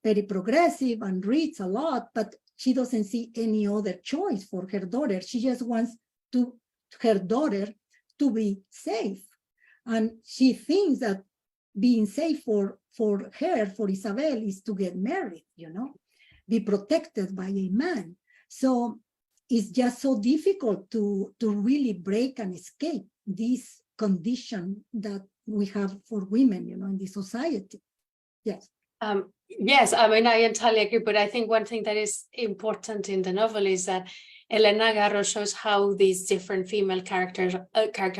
very progressive and reads a lot, but she doesn't see any other choice for her daughter. She just wants her daughter to be safe. And she thinks that being safe for her, for Isabel, is to get married, be protected by a man. So it's just so difficult to really break and escape this condition that we have for women, in the society. Yes. Yes, I mean, I entirely agree, but I think one thing that is important in the novel is that Elena Garro shows how these different female characters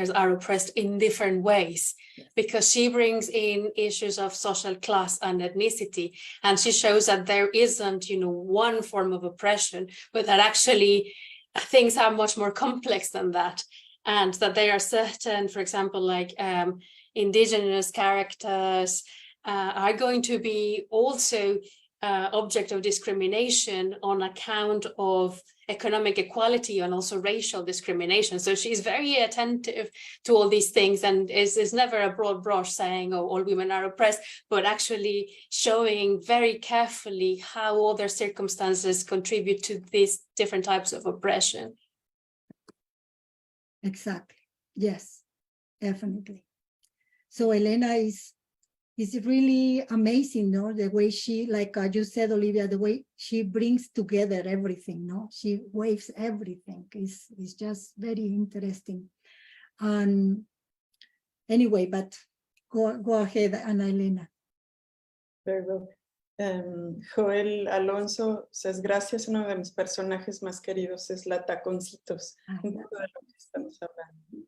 are oppressed in different ways, because she brings in issues of social class and ethnicity, and she shows that there isn't, one form of oppression, but that actually things are much more complex than that, and that there are certain, for example, like indigenous characters are going to be also object of discrimination on account of economic equality and also racial discrimination. So she's very attentive to all these things, and is never a broad brush saying, oh, all women are oppressed, but actually showing very carefully how other circumstances contribute to these different types of oppression. Exactly. Yes, definitely. So Elena is really amazing, the way she, like you said, Olivia, the way she brings together everything, she waves everything is just very interesting. And anyway, but go ahead, Ana Elena. Very well. Joel Alonso says, gracias, uno de mis personajes más queridos es la Taconcitos. Un poco de lo que estamos hablando.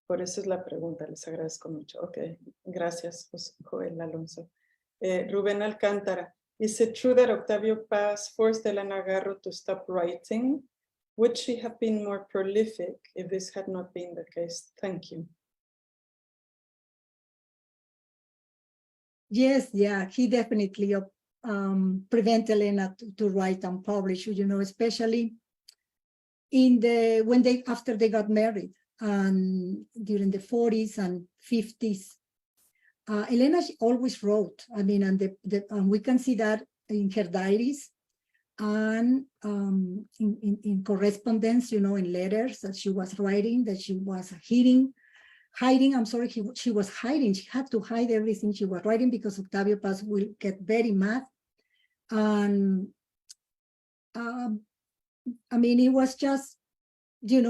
Por eso es la pregunta, les agradezco mucho. Ok, gracias, Joel Alonso. Rubén Alcántara, is it true that Octavio Paz forced Elena Garro to stop writing? Would she have been more prolific if this had not been the case? Thank you. Yes, yeah, he definitely prevented Elena to write and publish, especially after they got married. And during the 40s and 50s, Elena always wrote. I mean, and we can see that in her diaries and in correspondence, in letters that she was writing, that she was hiding. She was hiding. She had to hide everything she was writing because Octavio Paz will get very mad. And I mean, it was just, he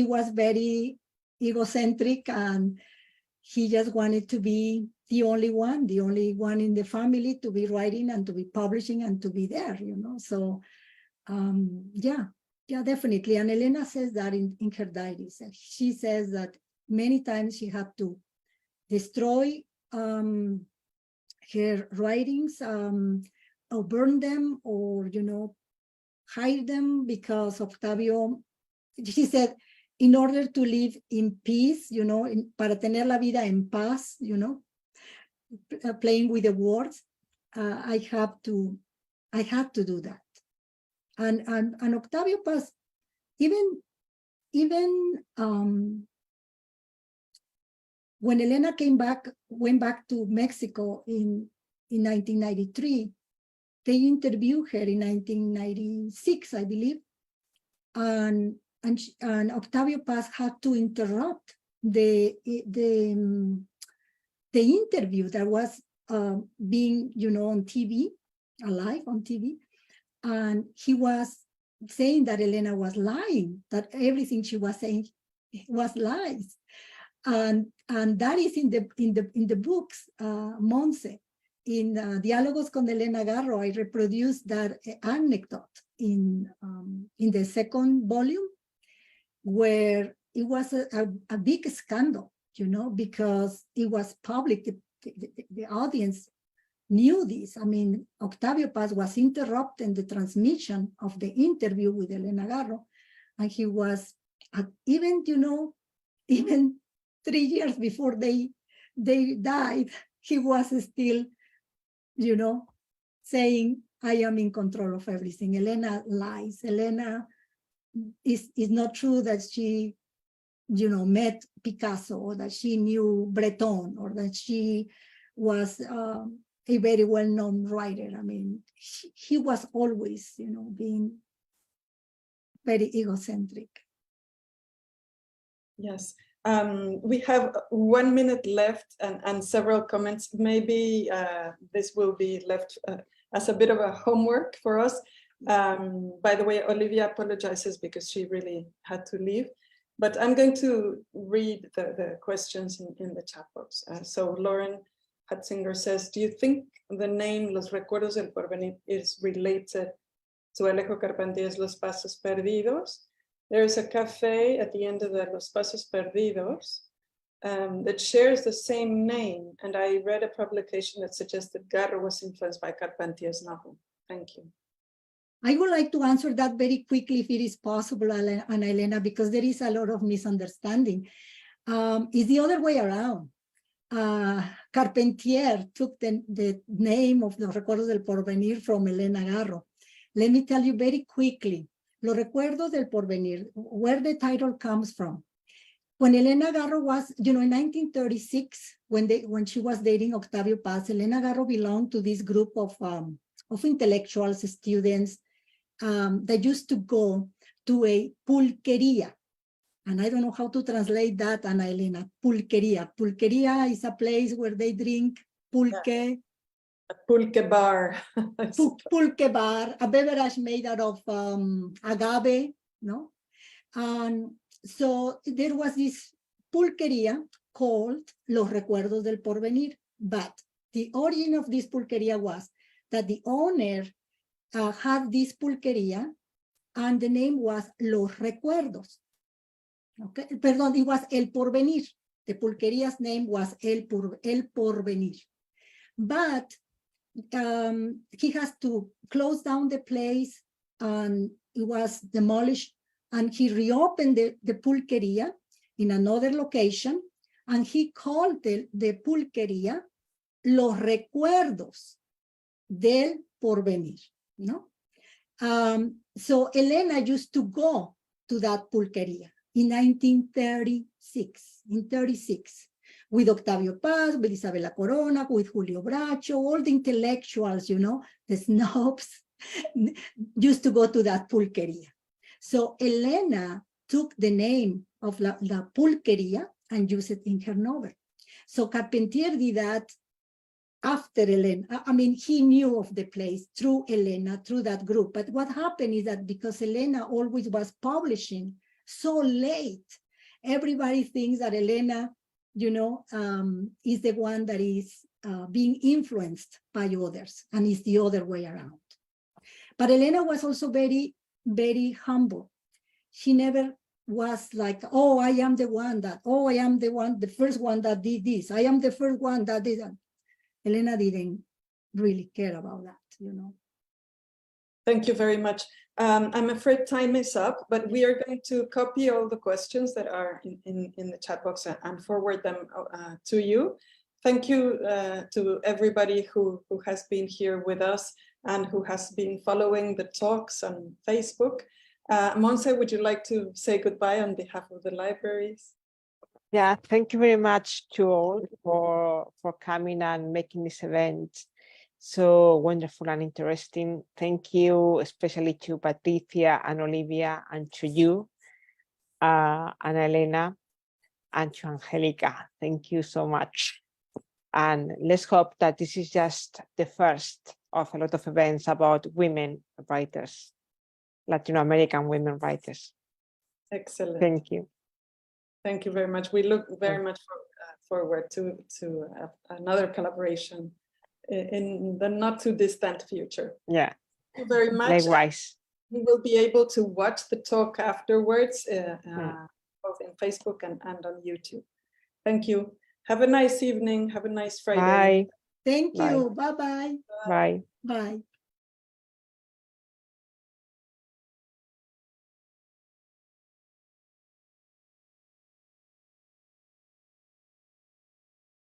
was very egocentric, and he just wanted to be the only one in the family to be writing and to be publishing and to be there, So, yeah, definitely. And Elena says that in her diaries. She says that many times she had to destroy her writings, or burn them, or, hide them, because Octavio, she said, in order to live in peace, para tener la vida en paz, playing with the words, I had to do that. And Octavio Paz, even even when Elena went back to Mexico in 1993, they interviewed her in 1996, I believe, and Octavio Paz had to interrupt the interview that was being, on TV, alive on TV, and he was saying that Elena was lying, that everything she was saying was lies, and that is in the books, Montse. In Diálogos con Elena Garro, I reproduced that anecdote in the second volume, where it was a big scandal, because it was public. The audience knew this. I mean, Octavio Paz was interrupting the transmission of the interview with Elena Garro, and he was even 3 years before they died, he was still, saying, I am in control of everything. Elena lies. Elena is not true that she, met Picasso, or that she knew Breton, or that she was a very well-known writer. I mean, he was always, being very egocentric. Yes. We have 1 minute left and several comments. Maybe this will be left as a bit of a homework for us. By the way, Olivia apologizes because she really had to leave. But I'm going to read the questions in the chat box. So Lauren Hatzinger says, do you think the name Los Recuerdos del Porvenir is related to Alejo Carpentier's Los Pasos Perdidos? There is a cafe at the end of the Los Pasos Perdidos that shares the same name. And I read a publication that suggested Garro was influenced by Carpentier's novel. Thank you. I would like to answer that very quickly, if it is possible, Ana Elena, because there is a lot of misunderstanding. It's the other way around. Carpentier took the name of Los Recuerdos del Porvenir from Elena Garro. Let me tell you very quickly, Los Recuerdos del Porvenir, where the title comes from. When Elena Garro was, in 1936, when she was dating Octavio Paz, Elena Garro belonged to this group of intellectuals, students, that used to go to a pulqueria. And I don't know how to translate that, Ana Elena, pulqueria. Pulqueria is a place where they drink pulque. A pulque bar. Pulque bar, a beverage made out of agave, no? And so there was this pulqueria called Los Recuerdos del Porvenir. But the origin of this pulqueria was that the owner had this pulqueria, and the name was Los Recuerdos. Okay, perdón, it was El Porvenir. The pulqueria's name was El Porvenir. But he has to close down the place, and it was demolished, and he reopened the pulqueria in another location, and he called the pulqueria Los Recuerdos del Porvenir. So Elena used to go to that pulqueria in 1936, with Octavio Paz, with Isabella Corona, with Julio Bracho, all the intellectuals, the snobs, used to go to that pulqueria. So Elena took the name of la pulqueria and used it in her novel. So Carpentier did that after Elena. I mean, he knew of the place through Elena, through that group. But what happened is that because Elena always was publishing so late, everybody thinks that Elena, is the one that is being influenced by others, and it's the other way around. But Elena was also very, very humble. She never was like, oh, I am the one, the first one that did this. I am the first one that did that. Elena didn't really care about that, Thank you very much. I'm afraid time is up, but we are going to copy all the questions that are in the chat box and forward them to you. Thank you to everybody who has been here with us and who has been following the talks on Facebook. Montse, would you like to say goodbye on behalf of the libraries? Yeah, thank you very much to all for coming and making this event so wonderful and interesting. Thank you, especially to Patricia and Olivia, and to you, and Elena, and to Angelica. Thank you so much. And let's hope that this is just the first of a lot of events about women writers, Latin American women writers. Excellent. Thank you. Thank you very much. We look very much forward to another collaboration in the not too distant future. Yeah. Thank you very much. Likewise. You will be able to watch the talk afterwards, both in Facebook and on YouTube. Thank you. Have a nice evening. Have a nice Friday. Bye. Thank Bye. you. Bye-bye. Bye. Bye.